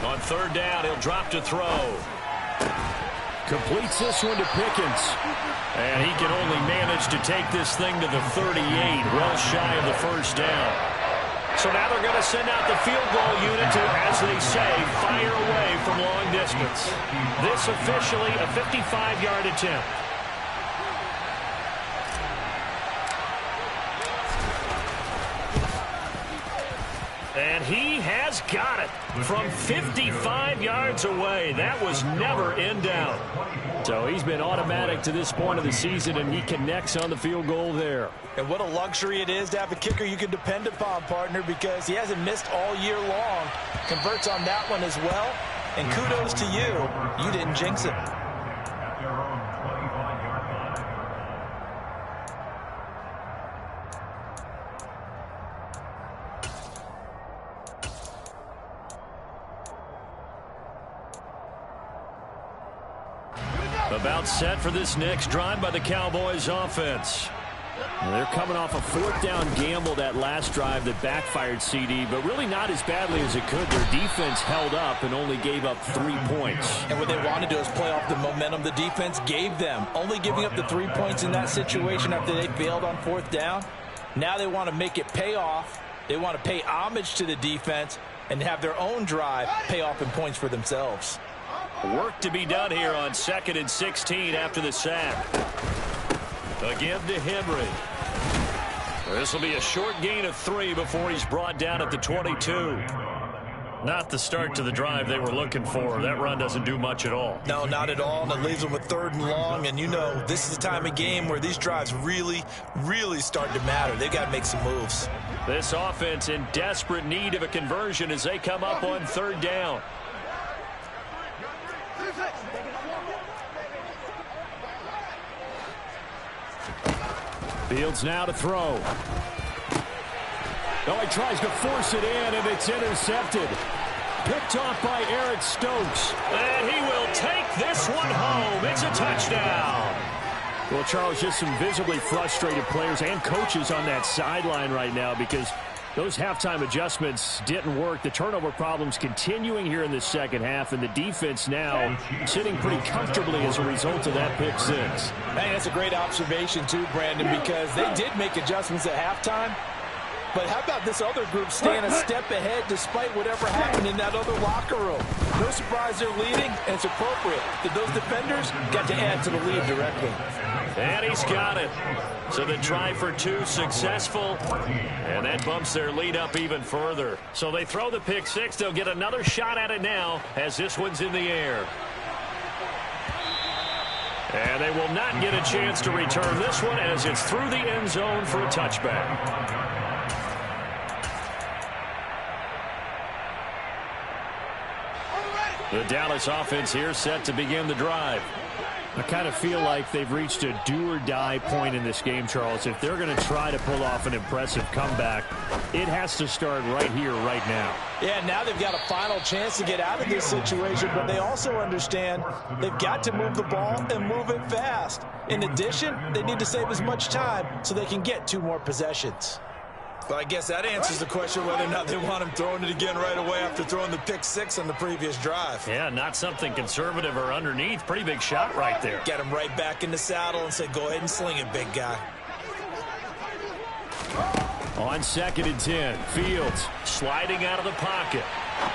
On 3rd down, he'll drop to throw. Completes this one to Pickens. And he can only manage to take this thing to the 38, well shy of the first down. So now they're going to send out the field goal unit to, as they say, fire away from long distance. This officially a 55-yard attempt. And he has got it from 55 yards away. That was never in doubt. So he's been automatic to this point of the season, and he connects on the field goal there. And what a luxury it is to have a kicker you can depend upon, partner, because he hasn't missed all year long. Converts on that one as well. And kudos to you. You didn't jinx it. About set for this next drive by the Cowboys offense. They're coming off a 4th down gamble that last drive that backfired CD, but really not as badly as it could. Their defense held up and only gave up 3 points. And what they want to do is play off the momentum the defense gave them. Only giving up the 3 points in that situation after they failed on 4th down. Now they want to make it pay off. They want to pay homage to the defense and have their own drive pay off in points for themselves. Work to be done here on 2nd and 16 after the sack. Again to Henry. This will be a short gain of 3 before he's brought down at the 22. Not the start to the drive they were looking for. That run doesn't do much at all. No, not at all, and it leaves them with 3rd and long. And you know, this is the time of game where these drives really, really start to matter. They've got to make some moves. This offense in desperate need of a conversion as they come up on 3rd down. Fields now to throw. Oh, he tries to force it in, and it's intercepted. Picked off by Eric Stokes. And he will take this one home. It's a touchdown. Well, Charles, just some visibly frustrated players and coaches on that sideline right now because those halftime adjustments didn't work. The turnover problems continuing here in the second half, and the defense now sitting pretty comfortably as a result of that pick six. Man, that's a great observation too, Brandon, because they did make adjustments at halftime. But how about this other group staying a step ahead despite whatever happened in that other locker room? No surprise they're leading, and it's appropriate that those defenders got to add to the lead directly. And he's got it. So the try for 2 successful, and that bumps their lead up even further. So they throw the pick six. They'll get another shot at it now as this one's in the air. And they will not get a chance to return this one as it's through the end zone for a touchback. The Dallas offense here set to begin the drive. I kind of feel like they've reached a do-or-die point in this game, Charles. If they're going to try to pull off an impressive comeback, it has to start right here, right now. Yeah, now they've got a final chance to get out of this situation, but they also understand they've got to move the ball and move it fast. In addition, they need to save as much time so they can get 2 more possessions. Well, I guess that answers the question whether or not they want him throwing it again right away after throwing the pick 6 on the previous drive. Yeah, not something conservative or underneath. Pretty big shot right there. Get him right back in the saddle and say, go ahead and sling it, big guy. On 2nd and 10, Fields sliding out of the pocket.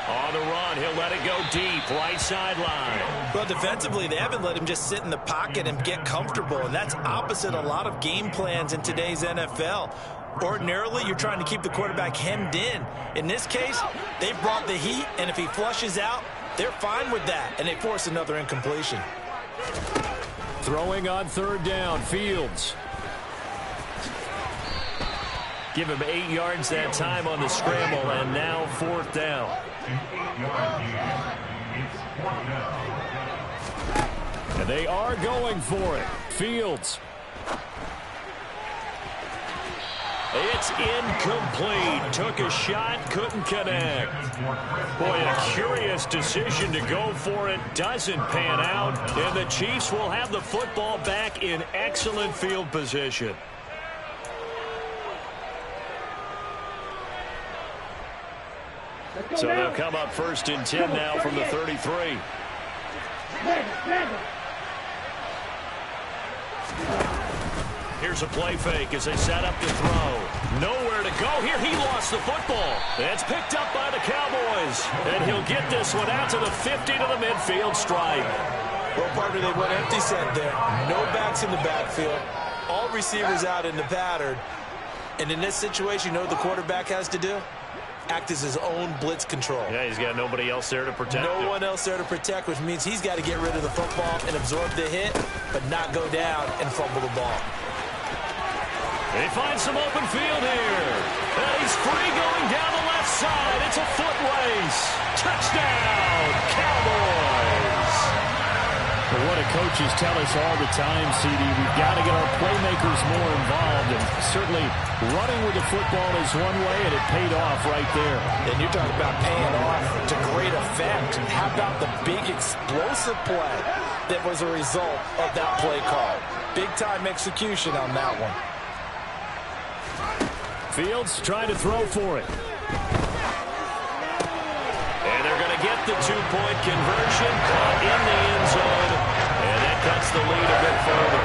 On the run, he'll let it go deep, right sideline. Well, defensively, they haven't let him just sit in the pocket and get comfortable, and that's opposite a lot of game plans in today's NFL. Ordinarily, you're trying to keep the quarterback hemmed in. In this case, they brought the heat, and if he flushes out, they're fine with that, and they force another incompletion. Throwing on 3rd down, Fields. Give him 8 yards that time on the scramble, and now 4th down. And they are going for it. Fields. It's incomplete. Took a shot, couldn't connect. Boy, a curious decision to go for it. Doesn't pan out. And the Chiefs will have the football back in excellent field position. So they'll come up 1st and 10 now from the 33. Here's a play fake as they set up to throw. Nowhere to go here. He lost the football. It's picked up by the Cowboys. And he'll get this one out to the 50 to the midfield stripe. Well, partner, they went empty set there. No backs in the backfield. All receivers out in the pattern. And in this situation, you know what the quarterback has to do? Act as his own blitz control. Yeah, he's got nobody else there to protect him. No one else there to protect, which means he's got to get rid of the football and absorb the hit, but not go down and fumble the ball. He finds some open field here. And he's free going down the left side. It's a foot race. Touchdown, Cowboys. But what do coaches tell us all the time, CD? We've got to get our playmakers more involved. And certainly running with the football is one way, and it paid off right there. And you're talking about paying off to great effect. How about the big explosive play that was a result of that play call? Big-time execution on that one. Fields trying to throw for it. And they're going to get the 2-point conversion. Caught in the end zone. And that cuts the lead a bit further.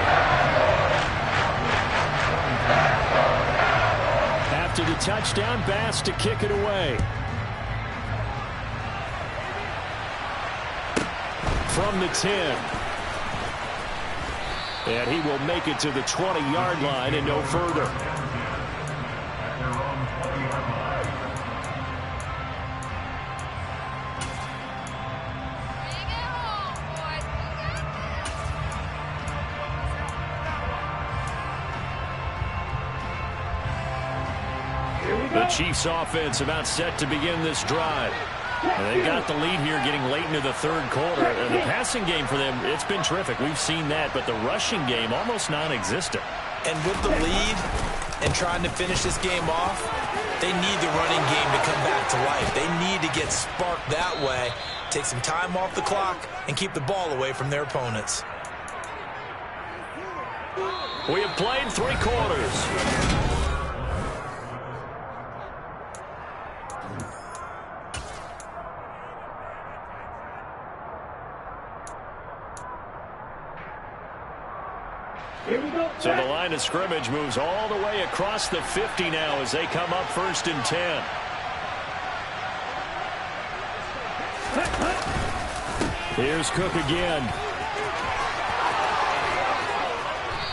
After the touchdown, Bass to kick it away. From the 10. And he will make it to the 20-yard line and no further. The Chiefs offense about set to begin this drive. And they've got the lead here getting late into the 3rd quarter. And the passing game for them, it's been terrific. We've seen that, but the rushing game almost non-existent. And with the lead and trying to finish this game off, they need the running game to come back to life. They need to get sparked that way, take some time off the clock, and keep the ball away from their opponents. We have played 3 quarters. So the line of scrimmage moves all the way across the 50 now as they come up 1st and 10. Here's Cook again.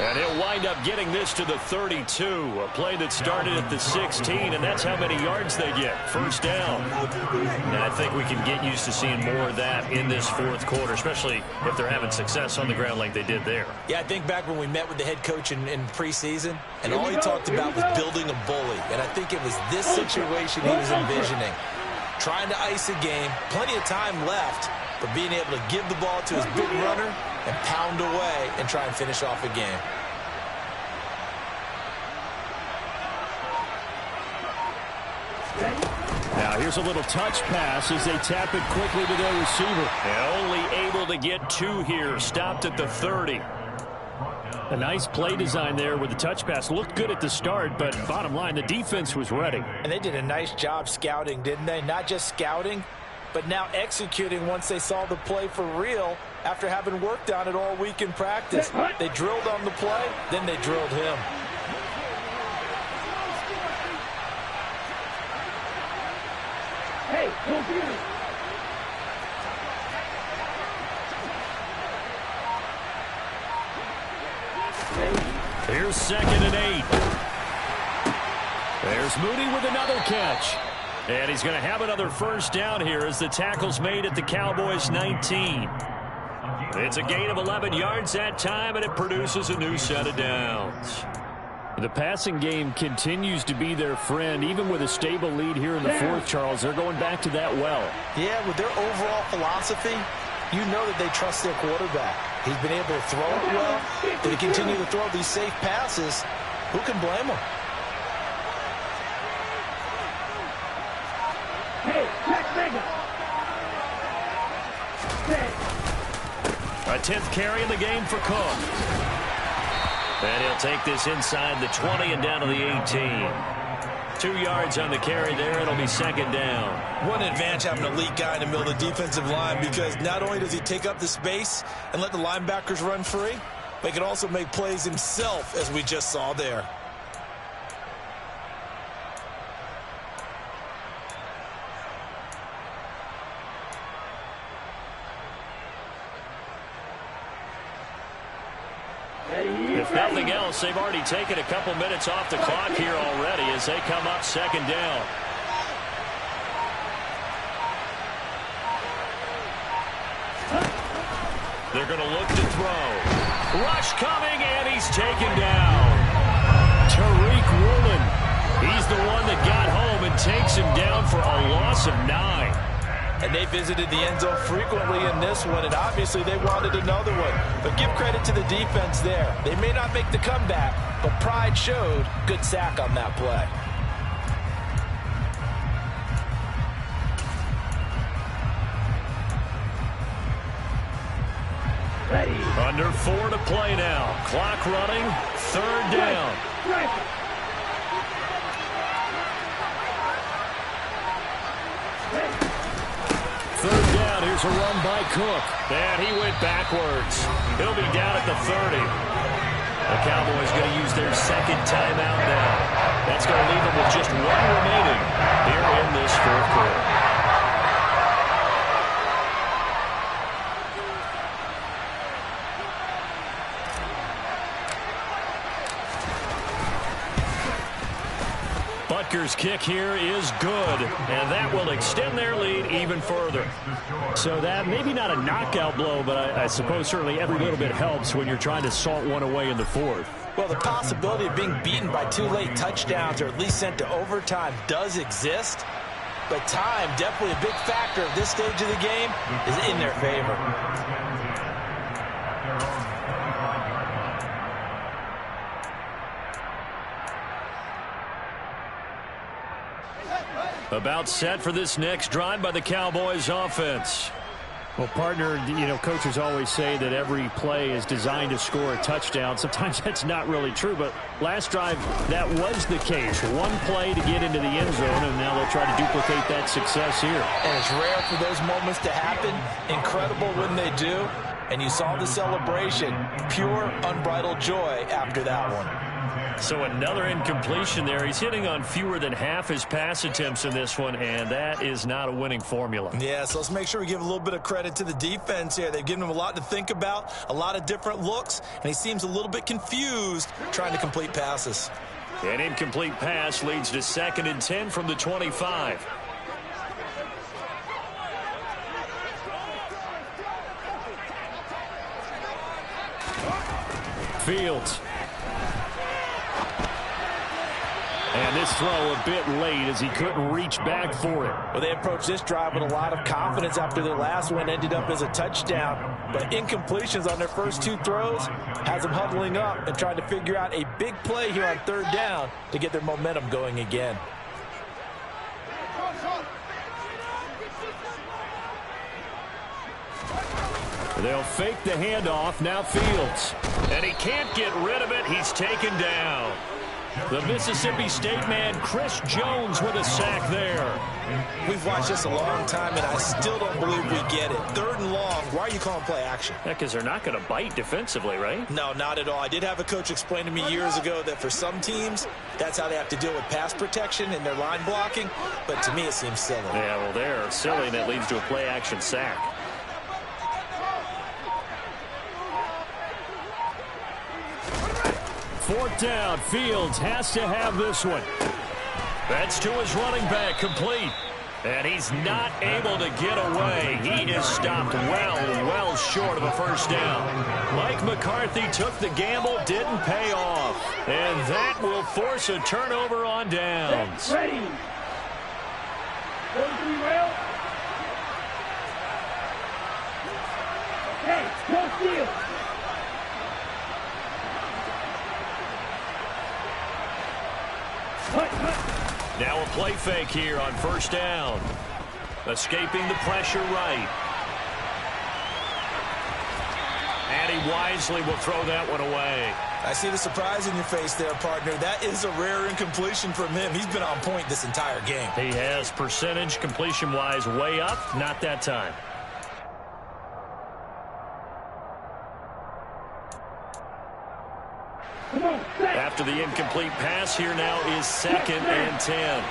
And he'll wind up getting this to the 32. A play that started at the 16, and that's how many yards they get. 1st down. And I think we can get used to seeing more of that in this 4th quarter, especially if they're having success on the ground like they did there. Yeah, I think back when we met with the head coach in preseason, and all he talked about was building a bully. And I think it was this situation he was envisioning. Trying to ice a game, plenty of time left, but being able to give the ball to his big runner and pound away and try and finish off a game. Now here's a little touch pass as they tap it quickly to their receiver. And only able to get 2 here. Stopped at the 30. A nice play design there with the touch pass. Looked good at the start, but bottom line, the defense was ready. And they did a nice job scouting, didn't they? Not just scouting, but now executing once they saw the play for real after having worked on it all week in practice. They drilled on the play, then they drilled him. Hey, confused. Here's 2nd and 8. There's Mooney with another catch. And he's going to have another first down here as the tackle's made at the Cowboys' 19. It's a gain of 11 yards that time, and it produces a new set of downs. The passing game continues to be their friend, even with a stable lead here in the fourth, Charles. They're going back to that well. Yeah, with their overall philosophy, you know that they trust their quarterback. He's been able to throw it well. They continue to throw these safe passes. Who can blame them? Hey, Jack Vegas. A 10th carry in the game for Cook. And he'll take this inside the 20 and down to the 18. 2 yards on the carry there. It'll be 2nd down. What an advantage having an elite guy in the middle of the defensive line, because not only does he take up the space and let the linebackers run free, but he can also make plays himself, as we just saw there. If nothing else, they've already taken a couple minutes off the clock here already as they come up 2nd down. They're going to look to throw. Rush coming, and he's taken down. Tariq Woolen. He's the one that got home and takes him down for a loss of 9. And they visited the end zone frequently in this one, and obviously they wanted another one. But give credit to the defense there. They may not make the comeback, but pride showed. Good sack on that play. Under 4 to play now. Clock running. 3rd down. Third down, here's a run by Cook. And he went backwards. He'll be down at the 30. The Cowboys going to use their 2nd timeout now. That's going to leave them with just 1 remaining here in this 4th quarter. Butker's kick here is good, and that will extend their lead even further. So that maybe not a knockout blow, but I suppose certainly every little bit helps when you're trying to salt one away in the 4th. Well, the possibility of being beaten by 2 late touchdowns or at least sent to overtime does exist, but time, definitely a big factor at this stage of the game, is in their favor. About set for this next drive by the Cowboys offense. Well, partner, coaches always say that every play is designed to score a touchdown. Sometimes that's not really true, but last drive, that was the case. 1 play to get into the end zone, and now they'll try to duplicate that success here. And it's rare for those moments to happen. Incredible when they do. And you saw the celebration. Pure, unbridled joy after that one. So another incompletion there. He's hitting on fewer than half his pass attempts in this one, and that is not a winning formula. Yeah, so let's make sure we give a little bit of credit to the defense here. They've given him a lot to think about, a lot of different looks, and he seems a little bit confused trying to complete passes. An incomplete pass leads to 2nd and 10 from the 25. Fields. And this throw a bit late as he couldn't reach back for it. Well, they approached this drive with a lot of confidence after their last one ended up as a touchdown. But incompletions on their first 2 throws has them huddling up and trying to figure out a big play here on 3rd down to get their momentum going again. They'll fake the handoff. Now Fields. And he can't get rid of it. He's taken down. The Mississippi State man, Chris Jones, with a sack there. We've watched this a long time, and I still don't believe we get it. 3rd and long. Why are you calling play action? Yeah, because they're not going to bite defensively, right? No, not at all. I did have a coach explain to me years ago that for some teams, that's how they have to deal with pass protection and their line blocking. But to me, it seems silly. Yeah, well, they're silly, and that leads to a play action sack. Fourth down. Fields has to have this one. That's to his running back, complete. And he's not able to get away. He is stopped well short of a first down. Mike McCarthy took the gamble, didn't pay off. And that will force a turnover on downs. Ready. 43 rail. Okay, no steal. Now a play fake here on first down. Escaping the pressure right. And he wisely will throw that one away. I see the surprise in your face there, partner. That is a rare incompletion from him. He's been on point this entire game. He has percentage completion-wise way up. Not that time. After the incomplete pass, here now is 2nd and 10.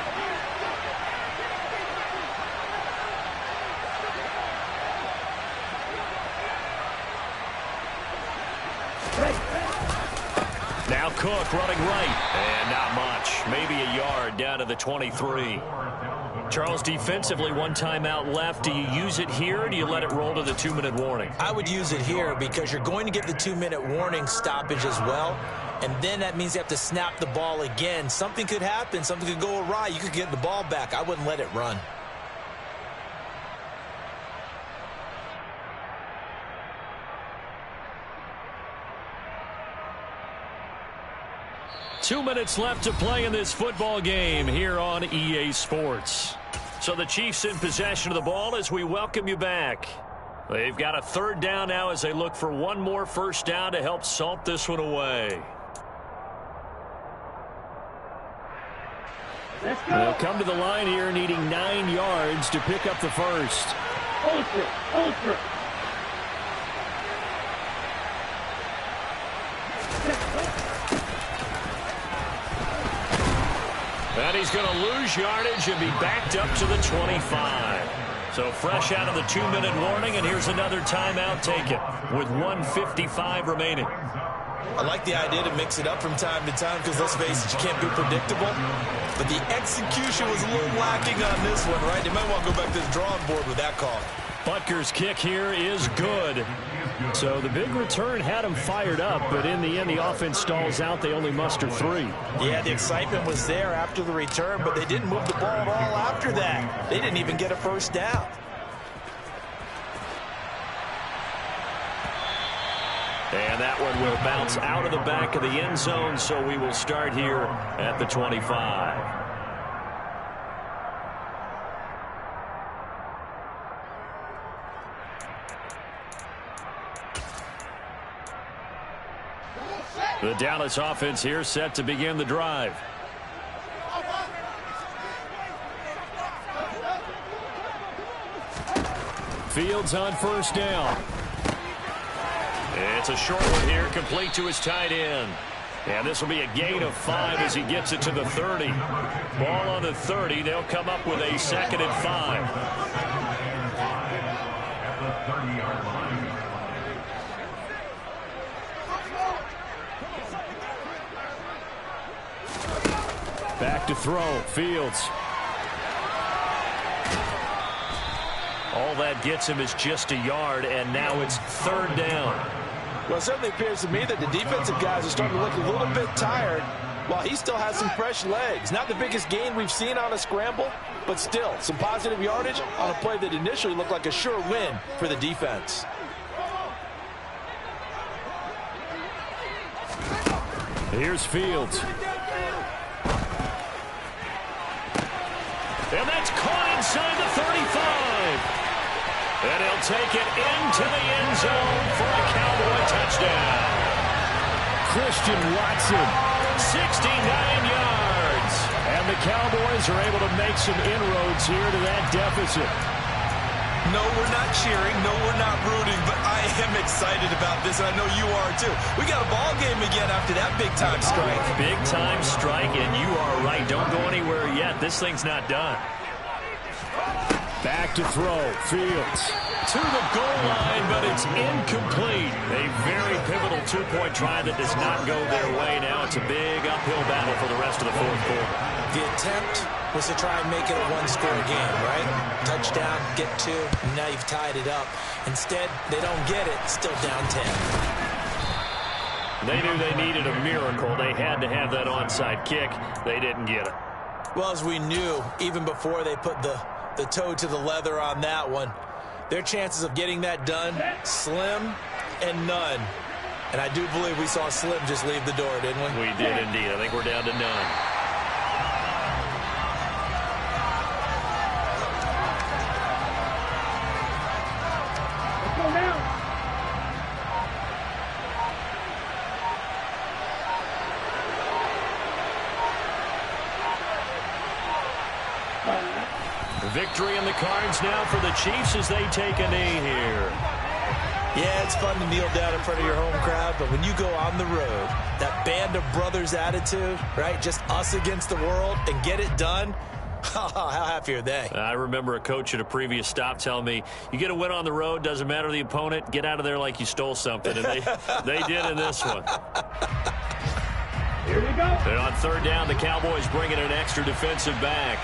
Now Cook running right, and not much. Maybe a yard down to the 23. Charles, defensively, 1 timeout left. Do you use it here, or do you let it roll to the 2-minute warning? I would use it here because you're going to get the 2-minute warning stoppage as well. And then that means you have to snap the ball again. Something could happen. Something could go awry. You could get the ball back. I wouldn't let it run. Two minutes left to play in this football game here on EA Sports. So the Chiefs in possession of the ball as we welcome you back. They've got a 3rd down now as they look for one more first down to help salt this one away. They'll come to the line here needing 9 yards to pick up the first. Ultra. And he's going to lose yardage and be backed up to the 25. So fresh out of the 2-minute warning, and here's another timeout taken with 1:55 remaining. I like the idea to mix it up from time to time because, let's face it, you can't be predictable. But the execution was a little lacking on this one, right? They might want to go back to the drawing board with that call. Butker's kick here is good. So the big return had him fired up, but in the end, the offense stalls out. They only muster 3. Yeah, the excitement was there after the return, but they didn't move the ball at all after that. They didn't even get a first down. And that one will bounce out of the back of the end zone, so we will start here at the 25. The Dallas offense here set to begin the drive. Fields on first down. It's a short one here, complete to his tight end. And this will be a gain of 5 as he gets it to the 30. Ball on the 30. They'll come up with a 2nd and 5. Back to throw. Fields. All that gets him is just a yard, and now it's 3rd down. Well, it certainly appears to me that the defensive guys are starting to look a little bit tired while he still has some fresh legs. Not the biggest gain we've seen on a scramble, but still some positive yardage on a play that initially looked like a sure win for the defense. Here's Fields. And that's caught inside the 35. And he'll take it into the end zone for a Cowboy touchdown. Christian Watson, 69 yards. And the Cowboys are able to make some inroads here to that deficit. No, we're not cheering. No, we're not rooting. But I am excited about this, and I know you are too. We got a ball game again after that big-time strike. Big-time strike, and you are right. Don't go anywhere yet. This thing's not done. Back to throw. Fields. To the goal line, but it's incomplete. A very pivotal two-point try that does not go their way. Now it's a big uphill battle for the rest of the fourth quarter. The attempt was to try and make it a one-score game, right? Touchdown, get two, and now you've tied it up. Instead, they don't get it, still down 10. They knew they needed a miracle. They had to have that onside kick. They didn't get it. Well, as we knew, even before they put the toe to the leather on that one, their chances of getting that done, slim and none. And I do believe we saw Slim just leave the door, didn't we? We did indeed. I think we're down to none. Victory in the cards now for the Chiefs as they take a knee here. Yeah, it's fun to kneel down in front of your home crowd, but when you go on the road, that band of brothers attitude, right, just us against the world and get it done, how happy are they? I remember a coach at a previous stop telling me, you get a win on the road, doesn't matter the opponent, get out of there like you stole something, and they did in this one. Here we go. And on third down, the Cowboys bring in an extra defensive back.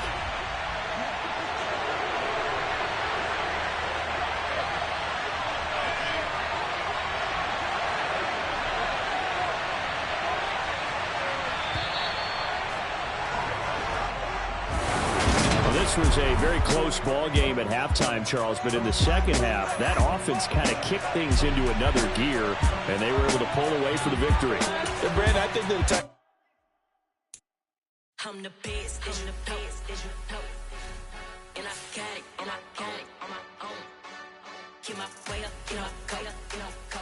This was a very close ball game at halftime, Charles, but in the second half, that offense kind of kicked things into another gear, and they were able to pull away for the victory. And Brandon, I think that I'm the best, and the best, and I got it, and I got it on my own. Get my way up, get my go, go.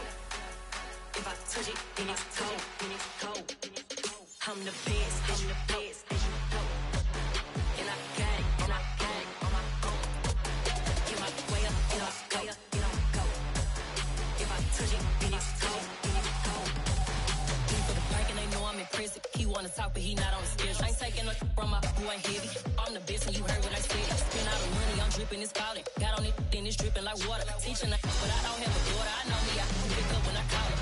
If I touch it, then it's cold, I'm the best, and the best, and I got it, and I got it on my own. Get my way up, get my go. If I touch it, then it's cold, He for the break and they know I'm in prison. He wanna talk, but he not on the schedule. Ain't taking a from my boy ain't heavy. I'm the best, and you heard what I said. Spend all the money, I'm dripping, it's spouting. Got on it, then it's dripping like water. Teaching, but I don't have a daughter. I know me, I can pick up when I call her.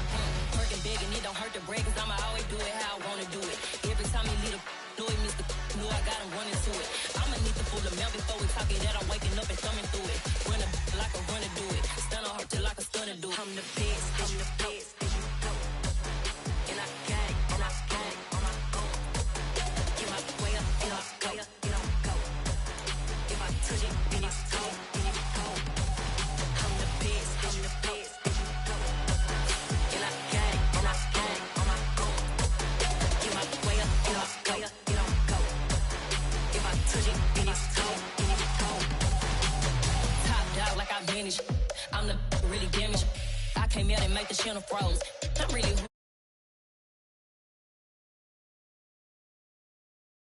Working big, and it don't hurt to break, cause I'ma always do it how I wanna do it. Every time he lead a know he missed the know I got him running to it. I'ma need to pull the mail before we talk it that I'm waking up and thumbing through it. Run a like a runner do it. Stun on her till like a stunner do it. I'm the best, I'm the best, and I got it, and I got it on my own. Get my way up, and I go. If I touch it, then it's cold, I'm the best, and I got it, and I got it on my own. Get my way up, and I go. If I touch it, then it's cold, Top dog like I manage. I'm the really damaged. I came out and make the channel froze. I'm really